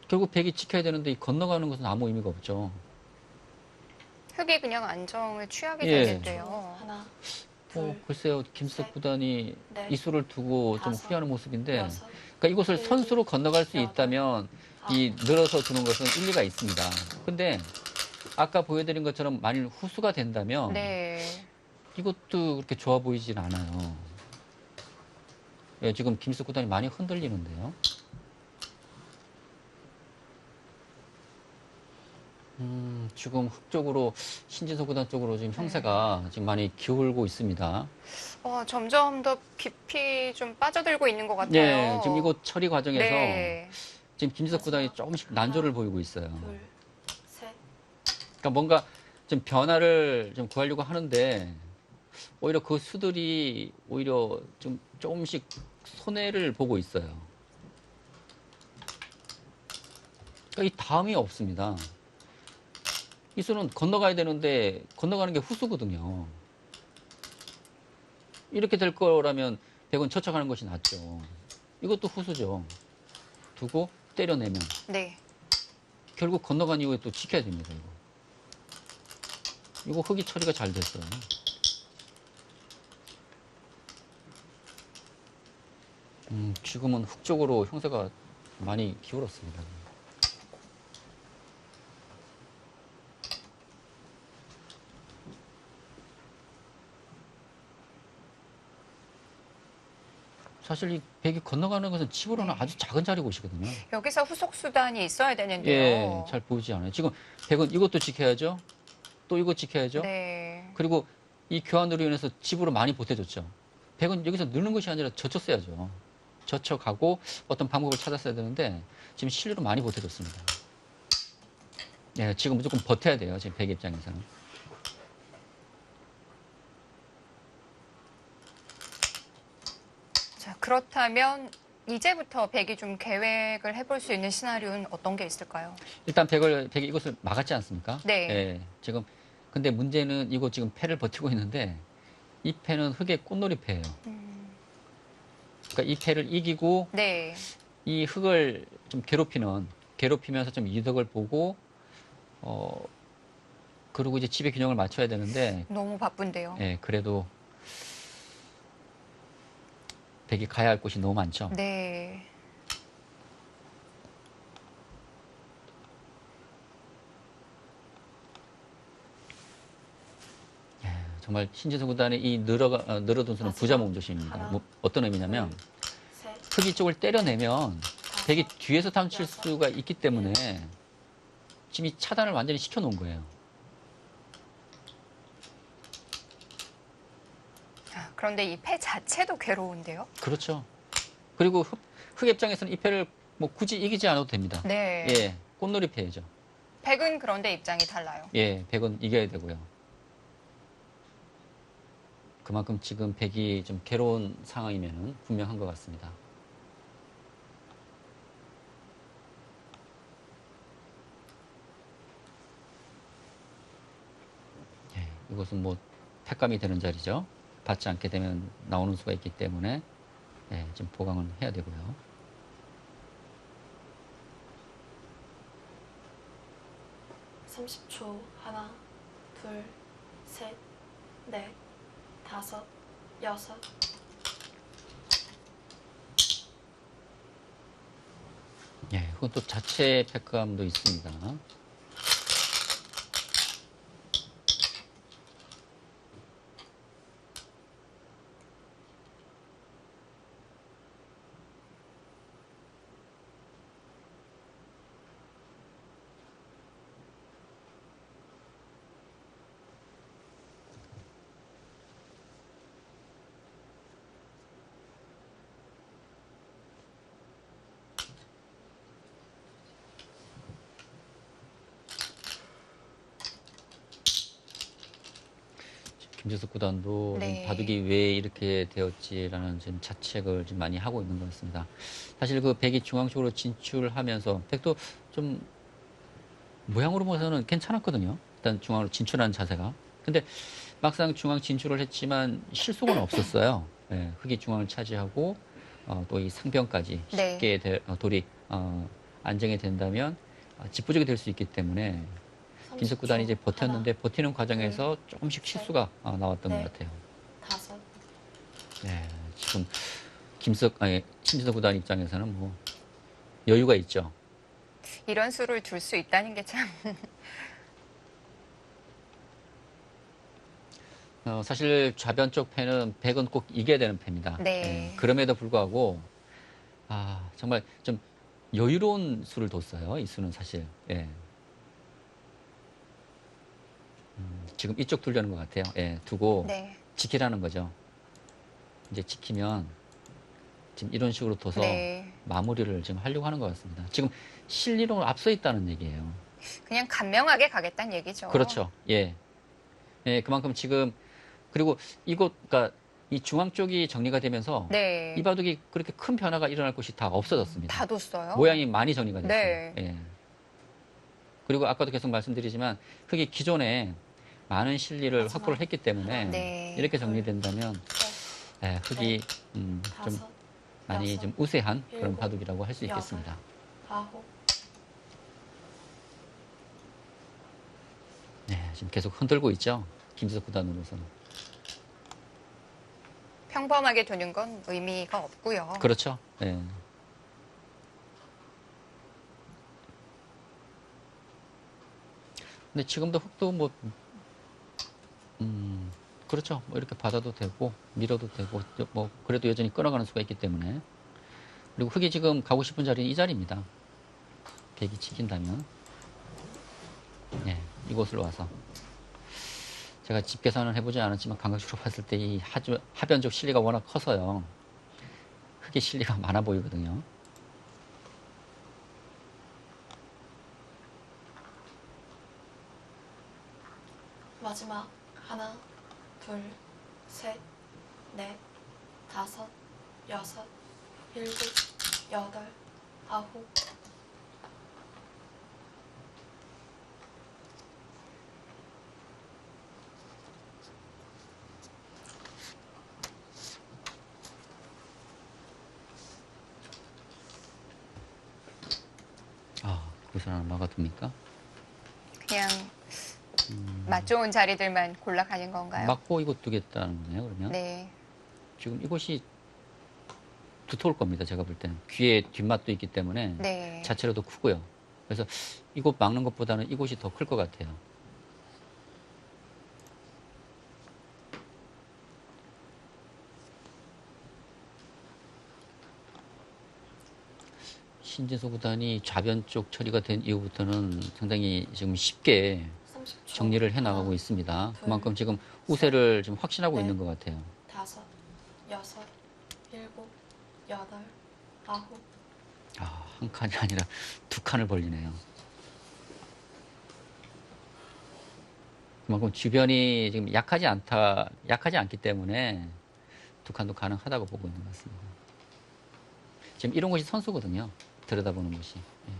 결국 백이 지켜야 되는데 이 건너가는 것은 아무 의미가 없죠. 흙이 그냥 안정을 취하게 예. 되는데요. 하나, 둘, 글쎄요 김석 셋, 구단이 넷, 이 수를 두고 좀 다섯, 후회하는 모습인데 여섯, 그러니까 이곳을 일곱, 선수로 건너갈 수 여덟, 있다면 이 아홉. 늘어서 두는 것은 일리가 있습니다. 근데 아까 보여드린 것처럼 만일 후수가 된다면 네. 이것도 그렇게 좋아 보이진 않아요. 예, 지금 김석 구단이 많이 흔들리는데요. 지금 흙 쪽으로 신진석 구단 쪽으로 지금 형세가 지금 많이 기울고 있습니다. 점점 더 깊이 좀 빠져들고 있는 것 같아요. 예, 지금 이곳 처리 과정에서 네. 지금 김지석 구단이 조금씩 난조를 보이고 있어요. 둘, 셋, 그러니까 뭔가 좀 변화를 좀 구하려고 하는데 오히려 그 수들이 오히려 좀 조금씩 손해를 보고 있어요. 그러니까 이 다음이 없습니다. 이 수는 건너가야 되는데 건너가는 게 후수거든요. 이렇게 될 거라면 백은 젖혀가는 것이 낫죠. 이것도 후수죠. 두고 때려내면 네. 결국 건너간 이후에 또 지켜야 됩니다. 이거 흙이 처리가 잘 됐어요. 지금은 흙 쪽으로 형세가 많이 기울었습니다. 사실 이 백이 건너가는 것은 칩으로는 아주 작은 자리 곳이거든요. 여기서 후속 수단이 있어야 예, 되는데요. 잘 보이지 않아요. 지금 백은 이것도 지켜야죠. 또 이거 지켜야죠. 네. 그리고 이 교환으로 인해서 칩으로 많이 보태줬죠. 백은 여기서 넣는 것이 아니라 젖혔어야죠. 젖혀가고 어떤 방법을 찾았어야 되는데 지금 실리로 많이 보태줬습니다. 예, 지금 무조건 버텨야 돼요. 지금 백 입장에서는. 자, 그렇다면 이제부터 백이 좀 계획을 해볼 수 있는 시나리오는 어떤 게 있을까요? 일단 백이 이것을 막았지 않습니까? 네. 예, 지금 근데 문제는 이거 지금 패를 버티고 있는데 이 패는 흙의 꽃놀이 패예요. 그러니까 이 패를 이기고 네. 이 흙을 좀 괴롭히면서 좀 이득을 보고 그리고 이제 집의 균형을 맞춰야 되는데 너무 바쁜데요. 예, 그래도 백이 가야 할 곳이 너무 많죠. 네. 정말 신지수 구단의 이 늘어둔 수는 부자 몸조심입니다. 하나, 뭐 어떤 의미냐면 둘, 셋, 흙이 쪽을 때려내면 다섯, 백이 뒤에서 탐칠 여섯, 수가 있기 때문에 지금 이 차단을 완전히 시켜놓은 거예요. 그런데 이 패 자체도 괴로운데요. 그렇죠. 그리고 흑 입장에서는 이 패를 뭐 굳이 이기지 않아도 됩니다. 네. 예, 꽃놀이 패죠. 백은 그런데 입장이 달라요. 예, 백은 이겨야 되고요. 그만큼 지금 백이 좀 괴로운 상황이면 분명한 것 같습니다. 예, 이것은 뭐 패감이 되는 자리죠. 받지 않게 되면 나오는 수가 있기 때문에 예, 좀 보강을 해야 되고요. (30초) 하나, 둘, 셋, 넷, 다섯, 여섯. 예, 그건 또 자체 패감도 있습니다. 김재석 구단도 네. 좀 바둑이 왜 이렇게 되었지라는 좀 자책을 좀 많이 하고 있는 것 같습니다. 사실 그 백이 중앙 쪽으로 진출하면서 백도 좀 모양으로 봐서는 괜찮았거든요. 일단 중앙으로 진출하는 자세가. 근데 막상 중앙 진출을 했지만 실속은 없었어요. 예, 흑이 중앙을 차지하고 또 이 상변까지 네. 쉽게 돌이 안정이 된다면 직부족이 될 수 있기 때문에 김석 구단이 이제 30초. 버텼는데 하나, 버티는 과정에서 조금씩 실수가 나왔던 네. 것 같아요. 다섯. 네, 지금 신진석 구단 입장에서는 뭐 여유가 있죠. 이런 수를 둘 수 있다는 게 참. 사실 좌변 쪽 패는 백은 꼭 이겨야 되는 패입니다. 네. 예, 그럼에도 불구하고 정말 좀 여유로운 수를 뒀어요. 이 수는 사실. 예. 지금 이쪽 두려는 것 같아요. 예, 두고 네. 지키라는 거죠. 이제 지키면 지금 이런 식으로 둬서 네. 마무리를 지금 하려고 하는 것 같습니다. 지금 실리로 앞서 있다는 얘기예요. 그냥 간명하게 가겠다는 얘기죠. 그렇죠. 예. 예, 그만큼 지금 그리고 그러니까 이 중앙 쪽이 정리가 되면서 네. 이 바둑이 그렇게 큰 변화가 일어날 곳이 다 없어졌습니다. 다 뒀어요. 모양이 많이 정리가 됐어요. 네. 예. 그리고 아까도 계속 말씀드리지만 흑이 기존에 많은 실리를 마지막. 확보를 했기 때문에 네. 이렇게 정리된다면 예, 흑이 좀 다섯. 많이 여섯, 좀 우세한 그런 일곱, 바둑이라고 할 수 여덟. 있겠습니다. 아홉. 네, 지금 계속 흔들고 있죠. 김지석 구단으로서는. 평범하게 두는 건 의미가 없고요. 그렇죠. 예. 근데 지금도 흑도 그렇죠. 뭐 이렇게 받아도 되고, 밀어도 되고, 뭐, 그래도 여전히 끌어가는 수가 있기 때문에. 그리고 흑이 지금 가고 싶은 자리는 이 자리입니다. 백이 지킨다면. 네, 이곳으로 와서. 제가 집 계산을 해보지 않았지만, 감각적으로 봤을 때 이 하변적 실리가 워낙 커서요. 흑의 실리가 많아 보이거든요. 마지막. 하나, 둘, 셋, 넷, 다섯, 여섯, 일곱, 여덟, 아홉. 거기서 하나 막아둡니까? 그냥 맛 좋은 자리들만 골라가는 건가요? 막고 이곳 두겠다는 거네요, 그러면? 네. 지금 이곳이 두터울 겁니다, 제가 볼 때는. 귀에 뒷맛도 있기 때문에 네. 자체로도 크고요. 그래서 이곳 막는 것보다는 이곳이 더 클 것 같아요. 신진서 구단이 좌변 쪽 처리가 된 이후부터는 상당히 지금 쉽게 30초. 정리를 해나가고 하나, 있습니다. 둘, 그만큼 지금 우세를 좀 확신하고 넷. 있는 것 같아요. 다섯, 여덟, 아홉. 아, 한 칸이 아니라 두 칸을 벌리네요. 그만큼 주변이 지금 약하지 않기 때문에 두 칸도 가능하다고 보고 있는 것 같습니다. 지금 이런 곳이 선수거든요. 들여다보는 곳이. 예.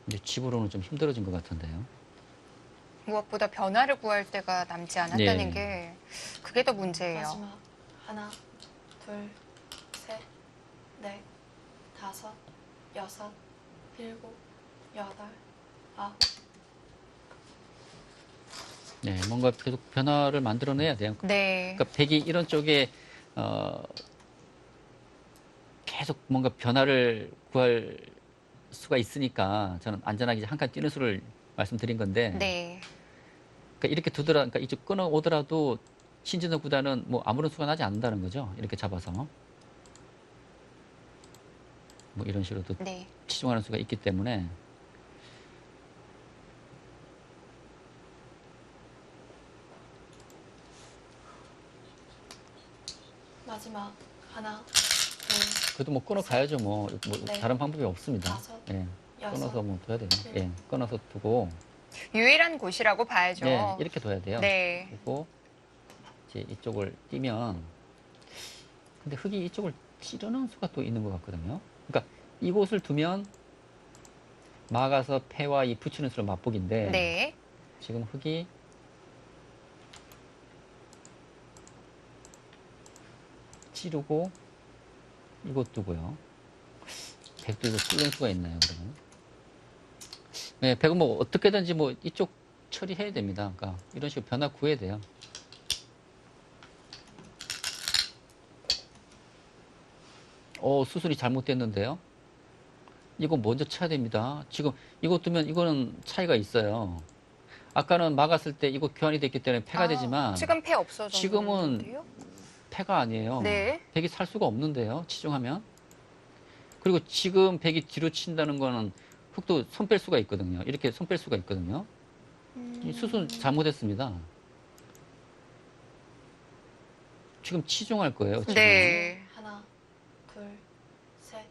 이제 집으로는 좀 힘들어진 것 같은데요. 무엇보다 변화를 구할 때가 남지 않았다는 네. 게 그게 더 문제예요. 마지막 하나, 둘, 셋, 넷, 다섯, 여섯, 일곱, 여덟, 아홉. 네, 뭔가 계속 변화를 만들어내야 돼요. 네. 그러니까 백이 이런 쪽에 계속 뭔가 변화를 구할 수가 있으니까 저는 안전하게 한 칸 뛰는 수를 말씀드린 건데, 네. 그러니까 이렇게 두더라, 그러니까 이쪽 끊어 오더라도 신진석 구단은 뭐 아무런 수가 나지 않는다는 거죠. 이렇게 잡아서 뭐 이런 식으로도 네. 치중하는 수가 있기 때문에. 마지막 하나, 둘, 그래도 뭐 끊어 가야죠. 뭐 네. 다른 방법이 없습니다. 다섯, 예, 여섯. 끊어서 뭐 둬야 돼요. 네. 예, 끊어서 두고, 유일한 곳이라고 봐야죠. 예, 이렇게 둬야 돼요. 네. 그리고 이제 이쪽을 뛰면, 근데 흙이 이쪽을 찌르는 수가 또 있는 것 같거든요. 그러니까 이곳을 두면 막아서 패와 이 붙이는 수를 맛보기인데, 네. 지금 흙이 찌르고 이곳 두고요. 백도 이거 뚫는 수가 있나요, 그러면? 네, 백은 뭐 어떻게든지 뭐 이쪽 처리해야 됩니다. 그러니까 이런 식으로 변화 구해야 돼요. 수순이 잘못됐는데요. 이거 먼저 쳐야 됩니다. 지금 이거 두면 이거는 차이가 있어요. 아까는 막았을 때 이거 교환이 됐기 때문에 패가 되지만 지금 패 없어졌는데요? 지금은 패가 아니에요. 네. 백이 살 수가 없는데요. 치중하면. 그리고 지금 백이 뒤로 친다는 거는 흙도 손 뺄 수가 있거든요. 이렇게 손 뺄 수가 있거든요. 이 수순 잘못했습니다. 지금 치중할 거예요. 지금. 네. 하나, 둘, 셋,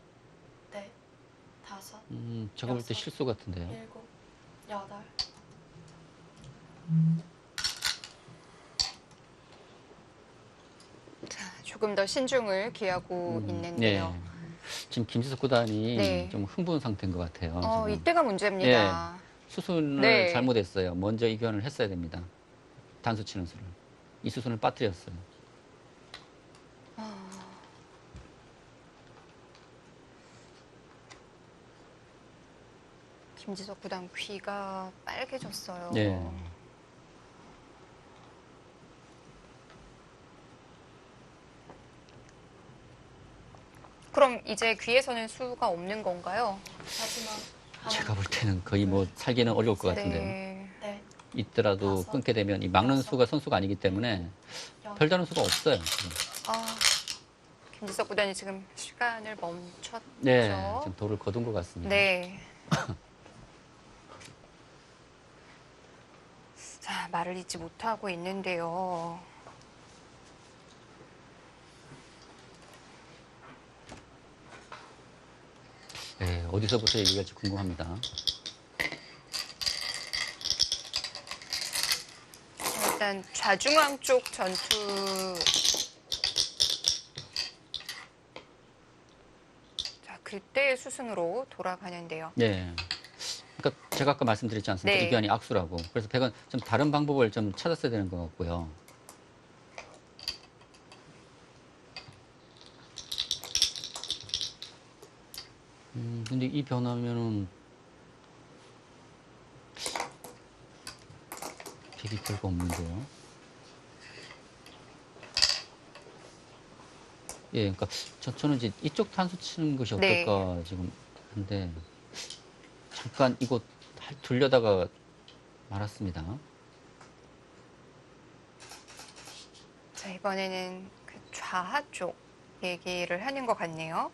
넷, 다섯, 제가 볼 때 실수 같은데요. 일곱, 여덟. 자, 조금 더 신중을 기하고 있는데요. 네. 지금 김지석 구단이 네. 좀 흥분 상태인 것 같아요. 지금. 이때가 문제입니다. 수순을 네. 잘못했어요. 먼저 이 교환을 했어야 됩니다. 단수 치는 수를. 이 수순을 빠뜨렸어요. 김지석 구단 귀가 빨개졌어요. 네. 그럼 이제 귀에서는 수가 없는 건가요? 마지막 하나, 제가 볼 때는 거의 뭐 살기는 어려울 것 같은데요. 네. 넷, 있더라도 다섯, 끊게 되면 이 막는 여섯, 수가 선수가 아니기 때문에 여덟. 별다른 수가 없어요. 지금. 김지석 구단이 지금 시간을 멈췄죠. 네, 지금 돌을 거둔 것 같습니다. 네. 자, 말을 잇지 못하고 있는데요. 네, 어디서부터 얘기할지 궁금합니다. 자, 일단 좌중앙 쪽 전투. 자, 그때의 수순으로 돌아가는데요. 네. 그러니까 제가 아까 말씀드렸지 않습니까? 네. 이 교환이 악수라고. 그래서 백은 좀 다른 방법을 좀 찾았어야 되는 것 같고요. 근데 이 변화면은 백이 별거 없는데요. 예, 그러니까 저는 이제 이쪽 탄수 치는 것이 네. 어떨까 지금 한데 잠깐 이거 돌려다가 말았습니다. 자, 이번에는 그 좌하 쪽 얘기를 하는 것 같네요.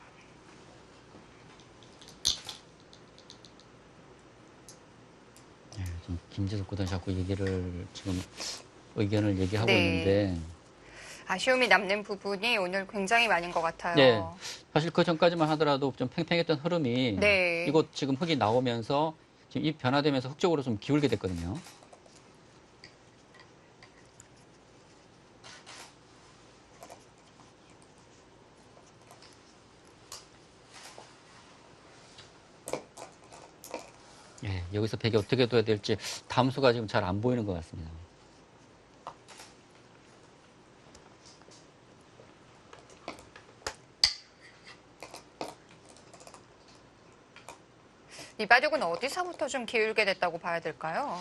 네, 지금 김재석 구단 자꾸 얘기를 지금 의견을 얘기하고 네. 있는데 아쉬움이 남는 부분이 오늘 굉장히 많은 것 같아요. 네. 사실 그 전까지만 하더라도 좀 팽팽했던 흐름이 네. 이곳 지금 흙이 나오면서 지금 이 변화되면서 흙 쪽으로 좀 기울게 됐거든요. 예, 여기서 백이 어떻게 둬야 될지 담수가 지금 잘 안 보이는 것 같습니다. 이 바둑은 어디서부터 좀 기울게 됐다고 봐야 될까요?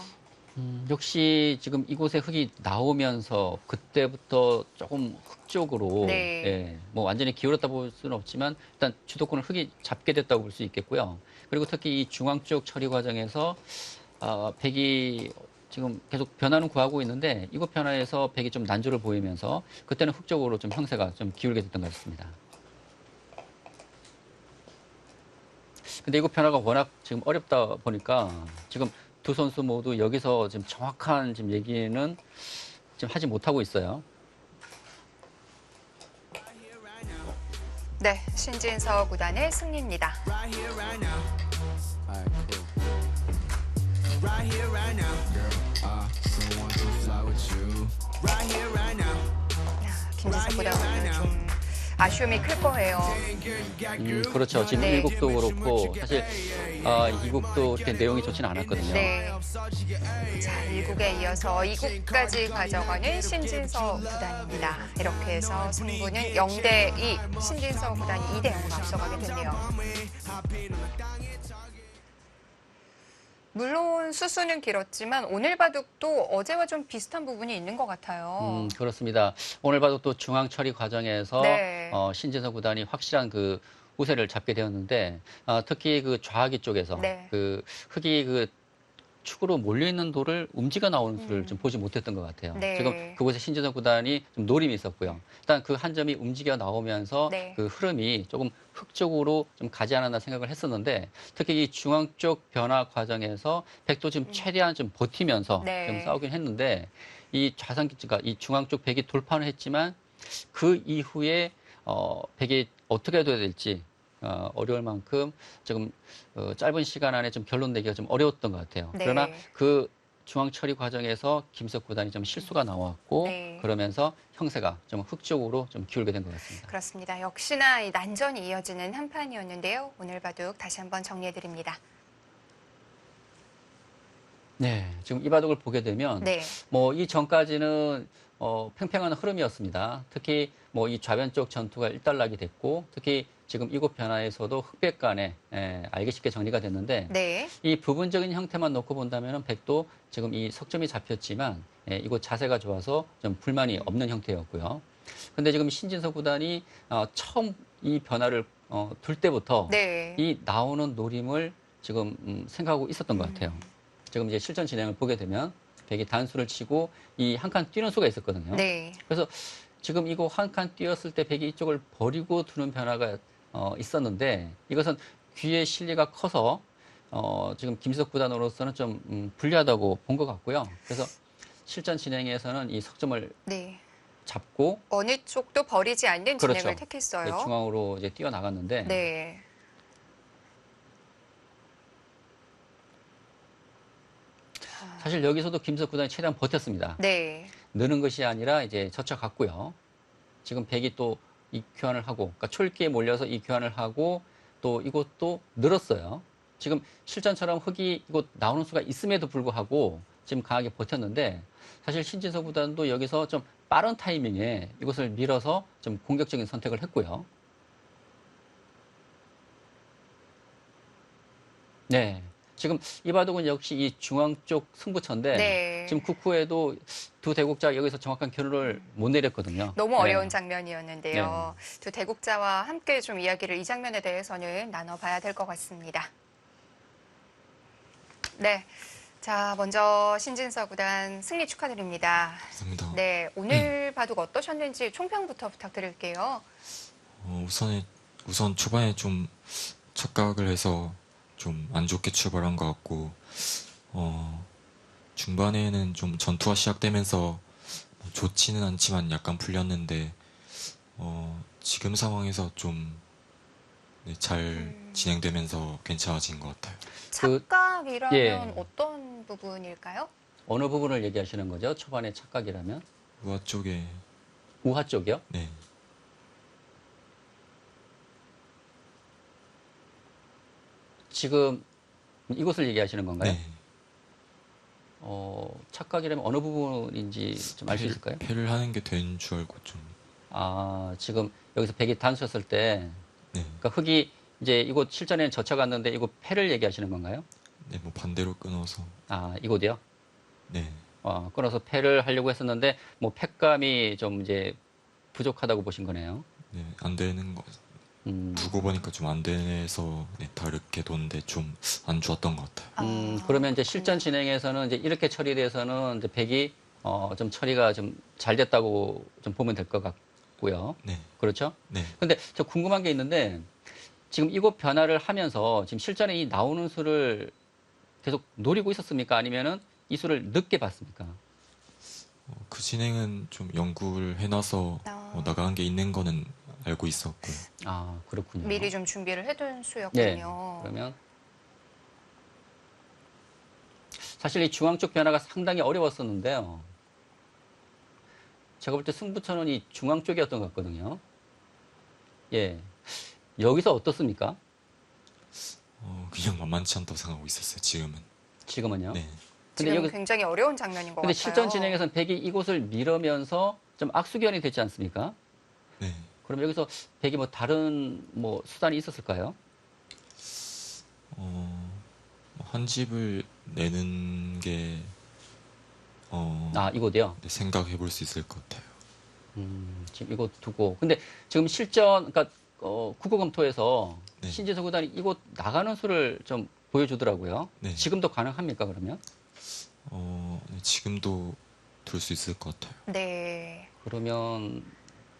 역시 지금 이곳에 흙이 나오면서 그때부터 조금 흙 쪽으로 네. 예, 뭐 완전히 기울었다 볼 수는 없지만 일단 주도권을 흙이 잡게 됐다고 볼 수 있겠고요. 그리고 특히 이 중앙 쪽 처리 과정에서 백이 지금 계속 변화는 구하고 있는데 이곳 변화에서 백이 좀 난조를 보이면서 그때는 흙 쪽으로 좀 형세가 좀 기울게 됐던 것 같습니다. 근데 이곳 변화가 워낙 지금 어렵다 보니까 지금 두 선수 모두 여기서 지금 정확한 지금 얘기는 지금 하지 못하고 있어요. 네, 신진서 구단의 승리입니다. Right here, right now. Alright, cool. Right here, right now. Girl, I still want to fly with you. Right here, right now. 김진석 구단 오늘 좀 아쉬움이 클 거예요. 그렇죠. 지금 네. 1국도 그렇고 사실 2국도 이렇게 내용이 좋지는 않았거든요. 네. 자, 1국에 이어서 2국까지 가져가는 신진서 구단입니다. 이렇게 해서 승부는 0대2, 신진서 구단이 2대0으로 앞서가게 됐네요. 물론 수수는 길었지만 오늘 바둑도 어제와 좀 비슷한 부분이 있는 것 같아요. 그렇습니다. 오늘 봐도 또 중앙 처리 과정에서 네. 신진서 구단이 확실한 그 우세를 잡게 되었는데 특히 그 좌하기 쪽에서 네. 그 흙이 그 축으로 몰려 있는 돌을 움직여 나오는 수를 좀 보지 못했던 것 같아요. 네. 지금 그곳에 신진서 구단이 좀 노림이 있었고요. 일단 그 한 점이 움직여 나오면서 네. 그 흐름이 조금 흙 쪽으로 좀 가지 않았나 생각을 했었는데 특히 이 중앙 쪽 변화 과정에서 백도 지금 최대한 좀 버티면서 네. 좀 싸우긴 했는데 이 좌상기가 이 중앙 쪽 백이 돌파는 했지만 그 이후에 백이 어떻게 해야 될지 어려울 만큼 지금 짧은 시간 안에 좀 결론 내기가 좀 어려웠던 것 같아요. 네. 그러나 그 중앙 처리 과정에서 김석 구단이 좀 실수가 나왔고 네. 그러면서 형세가 좀 흙쪽으로 좀 기울게 된 것 같습니다. 그렇습니다. 역시나 이 난전이 이어지는 한 판이었는데요. 오늘 바둑 다시 한번 정리해드립니다. 네, 지금 이 바둑을 보게 되면 네. 뭐 이 전까지는 팽팽한 흐름이었습니다. 특히 뭐 이 좌변 쪽 전투가 일단락이 됐고 특히 지금 이곳 변화에서도 흑백 간에 알기 쉽게 정리가 됐는데 네. 이 부분적인 형태만 놓고 본다면 백도 지금 이 석점이 잡혔지만 이곳 자세가 좋아서 좀 불만이 없는 형태였고요. 근데 지금 신진서 구단이 처음 이 변화를 둘 때부터 네. 이 나오는 노림을 지금 생각하고 있었던 것 같아요. 지금 이제 실전 진행을 보게 되면 백이 단수를 치고 이 한 칸 뛰는 수가 있었거든요. 네. 그래서 지금 이거 한 칸 뛰었을 때 백이 이쪽을 버리고 두는 변화가 있었는데 이것은 귀의 실리가 커서 지금 김지석 구단으로서는 좀 불리하다고 본 것 같고요. 그래서 실전 진행에서는 이 석점을 네. 잡고 어느 쪽도 버리지 않는 그렇죠. 진행을 택했어요. 중앙으로 이제 뛰어 나갔는데 네. 사실 여기서도 김지석 구단이 최대한 버텼습니다. 네. 느는 것이 아니라 이제 젖혀갔고요. 지금 백이 또 이 교환을 하고, 그러니까 촐기에 몰려서 이 교환을 하고 또 이것도 늘었어요. 지금 실전처럼 흙이 이곳 나오는 수가 있음에도 불구하고 지금 강하게 버텼는데 사실 신진서 구단도 여기서 좀 빠른 타이밍에 이것을 밀어서 좀 공격적인 선택을 했고요. 네. 지금 이 바둑은 역시 이 중앙 쪽 승부처인데 네. 지금 국후에도 두 대국자 여기서 정확한 결론을 못 내렸거든요. 너무 네. 어려운 장면이었는데요. 두 대국자와 함께 좀 이야기를 이 장면에 대해서는 나눠봐야 될 것 같습니다. 네. 자, 먼저 신진서 구단 승리 축하드립니다. 감사합니다. 네. 오늘 바둑 어떠셨는지 총평부터 부탁드릴게요. 우선 초반에 좀 착각을 해서 좀 안 좋게 출발한 것 같고, 중반에는 좀 전투가 시작되면서 좋지는 않지만 약간 풀렸는데 지금 상황에서 좀 잘 진행되면서 괜찮아진 것 같아요. 착각이라면 예. 어떤 부분일까요? 어느 부분을 얘기하시는 거죠? 초반에 착각이라면? 우아 쪽에 우하 쪽이요? 네, 지금 이곳을 얘기하시는 건가요? 네. 착각이라면 어느 부분인지 좀 알 수 있을까요? 패를 하는 게 된 줄 알고 좀 아, 지금 여기서 백이 단수였을 때, 네, 그러니까 흑이 이제 이곳 실전에는 젖혀갔는데 이곳 패를 얘기하시는 건가요? 네, 뭐 반대로 끊어서 아, 이곳이요? 네, 끊어서 패를 하려고 했었는데, 뭐 패감이 좀 이제 부족하다고 보신 거네요. 네, 안 되는 거 두고 보니까 좀 안 돼서 네, 다르게 뒀는데 좀 안 좋았던 것 같아요. 그러면 이제 실전 진행에서는 이제 이렇게 처리돼서는 이제 백이 좀 처리가 좀 잘 됐다고 좀 보면 될 것 같고요. 네, 그렇죠? 네. 근데 저 궁금한 게 있는데 지금 이곳 변화를 하면서 지금 실전에 이 나오는 수를 계속 노리고 있었습니까? 아니면은 이 수를 늦게 봤습니까? 그 진행은 좀 연구를 해놔서 나간 게 있는 거는 알고 있었고요. 아, 그렇군요. 미리 좀 준비를 해둔 네. 수였군요. 그러면 사실 이 중앙 쪽 변화가 상당히 어려웠었는데요. 제가 볼 때 승부처는 이 중앙 쪽이었던 것 같거든요. 예. 여기서 어떻습니까? 그냥 만만치 않다고 생각하고 있었어요, 지금은. 지금은요? 네. 근데 지금 여기 굉장히 어려운 장면인 것 근데 같아요. 실전 진행에서는 백이 이곳을 밀으면서 좀 악수견이 되지 않습니까? 네. 그럼 여기서 백이 뭐 다른 뭐 수단이 있었을까요? 한 집을 내는 게, 아, 이곳이요? 네, 생각해 볼 수 있을 것 같아요. 지금 이곳 두고. 근데 지금 실전, 그러니까, 국어검토에서 네. 신지서 구단이 이곳 나가는 수를 좀 보여주더라고요. 네. 지금도 가능합니까, 그러면? 네, 지금도 둘 수 있을 것 같아요. 네. 그러면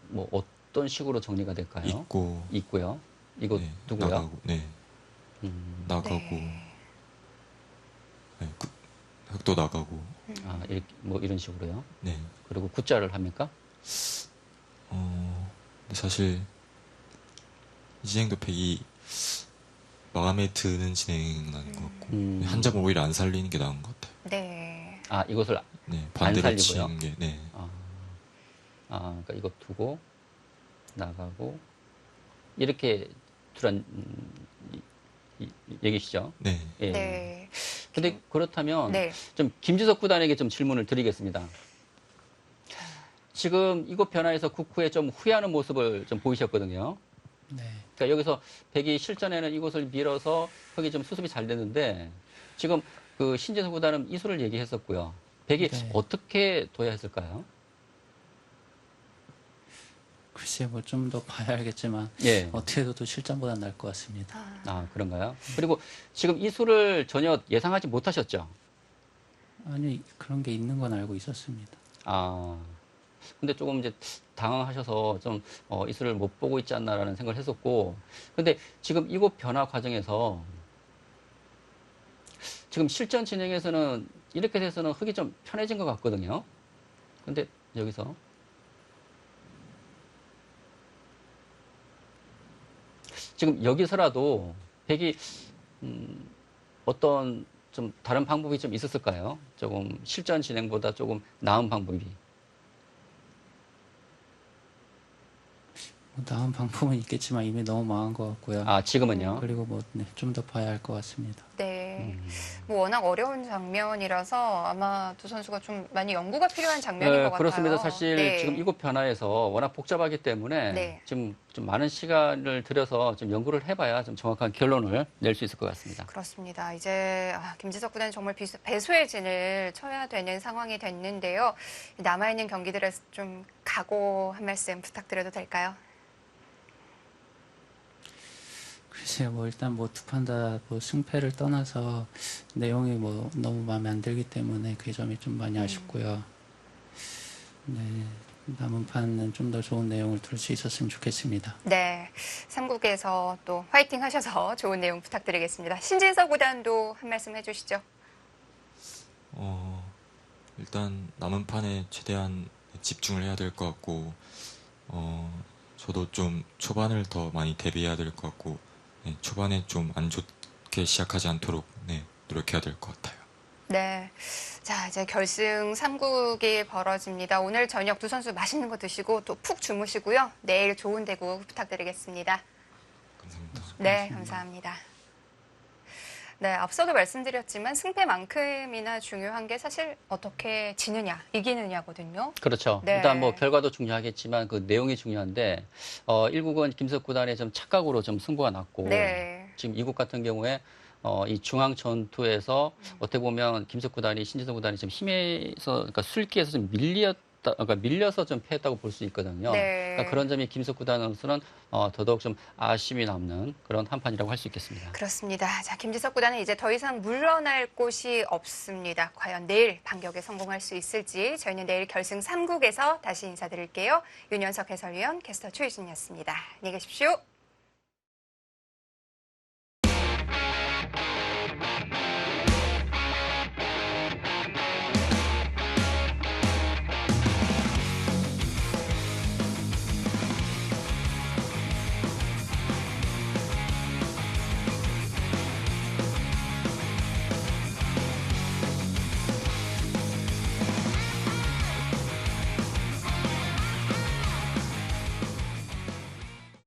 뭐 어떤 식으로 정리가 될까요? 있고요. 이곳 네, 두고요. 나가고, 네, 음, 나가고, 네, 흑도 나가고, 아, 이렇게, 뭐 이런 식으로요. 네. 그리고 굿자를 합니까? 근데 사실 이 진행도 백이 마음에 드는 진행은 아닌 것 같고 한 점을 오히려 안 살리는 게 나은 것 같아요. 네. 아, 이것을 네, 반대로 살리고요? 치는 게, 네, 그러니까 이거 두고 나가고 이렇게 두란 얘기시죠? 네. 예. 네. 근데 그렇다면 네. 좀 김지석 구단에게 좀 질문을 드리겠습니다. 지금 이곳 변화에서 국후에 좀 후회하는 모습을 좀 보이셨거든요. 네. 그러니까 여기서 백이 실전에는 이곳을 밀어서 거기 좀 수습이 잘 됐는데 지금 그 신재석 구단은 이수를 얘기했었고요. 백이 네. 어떻게 둬야 했을까요? 글쎄 뭐 좀 더 봐야 알겠지만 예. 어떻게 해도 실전보다 나을 것 같습니다. 아, 그런가요? 그리고 지금 이수를 전혀 예상하지 못하셨죠? 아니 그런 게 있는 건 알고 있었습니다. 아, 근데 조금 이제 당황하셔서 좀 이수를 못 보고 있지 않나라는 생각을 했었고, 근데 지금 이곳 변화 과정에서 지금 실전 진행에서는 이렇게 돼서는 흙이 좀 편해진 것 같거든요. 근데 여기서 지금 여기서라도 백이 어떤 좀 다른 방법이 좀 있었을까요? 조금 실전 진행보다 조금 나은 방법이. 뭐 나은 방법은 있겠지만 이미 너무 망한 것 같고요. 아, 지금은요? 그리고 뭐 좀 더 봐야 할 것 같습니다. 네. 뭐 워낙 어려운 장면이라서 아마 두 선수가 좀 많이 연구가 필요한 장면인 것 같아요. 그렇습니다. 사실 네. 지금 이곳 변화에서 워낙 복잡하기 때문에 네. 지금 좀 많은 시간을 들여서 좀 연구를 해봐야 좀 정확한 결론을 낼 수 있을 것 같습니다. 그렇습니다. 이제 김지석 구단이 정말 배수의 진을 쳐야 되는 상황이 됐는데요. 남아있는 경기들에서 좀 각오 한 말씀 부탁드려도 될까요? 글쎄요, 뭐 일단 뭐 두 판 다 뭐 승패를 떠나서 내용이 뭐 너무 마음에 안 들기 때문에 그 점이 좀 많이 아쉽고요. 네, 남은 판은 좀 더 좋은 내용을 들을 수 있었으면 좋겠습니다. 네. 3국에서 또 화이팅 하셔서 좋은 내용 부탁드리겠습니다. 신진서 구단도 한 말씀 해주시죠. 일단 남은 판에 최대한 집중을 해야 될 것 같고 저도 좀 초반을 더 많이 대비해야 될 것 같고 네, 초반에 좀 안 좋게 시작하지 않도록 네, 노력해야 될 것 같아요. 네. 자, 이제 결승 3국이 벌어집니다. 오늘 저녁 두 선수 맛있는 거 드시고 또 푹 주무시고요. 내일 좋은 대구 부탁드리겠습니다. 감사합니다. 네, 감사합니다. 네, 앞서도 말씀드렸지만 승패만큼이나 중요한 게 사실 어떻게 지느냐, 이기느냐거든요. 그렇죠. 네. 일단 뭐 결과도 중요하겠지만 그 내용이 중요한데 1국은 김석 구단의 좀 착각으로 좀 승부가 났고 네. 지금 2국 같은 경우에 이 중앙 전투에서 어떻게 보면 김석 구단이 신지성 구단이 좀 힘에서 그러니까 술기에서 좀 그러니까 밀려서 좀 패했다고 볼 수 있거든요. 네. 그러니까 그런 점이 김석 구단으로서는 더더욱 좀 아쉬움이 남는 그런 한판이라고 할 수 있겠습니다. 그렇습니다. 자, 김지석 구단은 이제 더 이상 물러날 곳이 없습니다. 과연 내일 반격에 성공할 수 있을지 저희는 내일 결승 3국에서 다시 인사드릴게요. 윤현석 해설위원, 캐스터 최유진이었습니다. 안녕히 계십시오.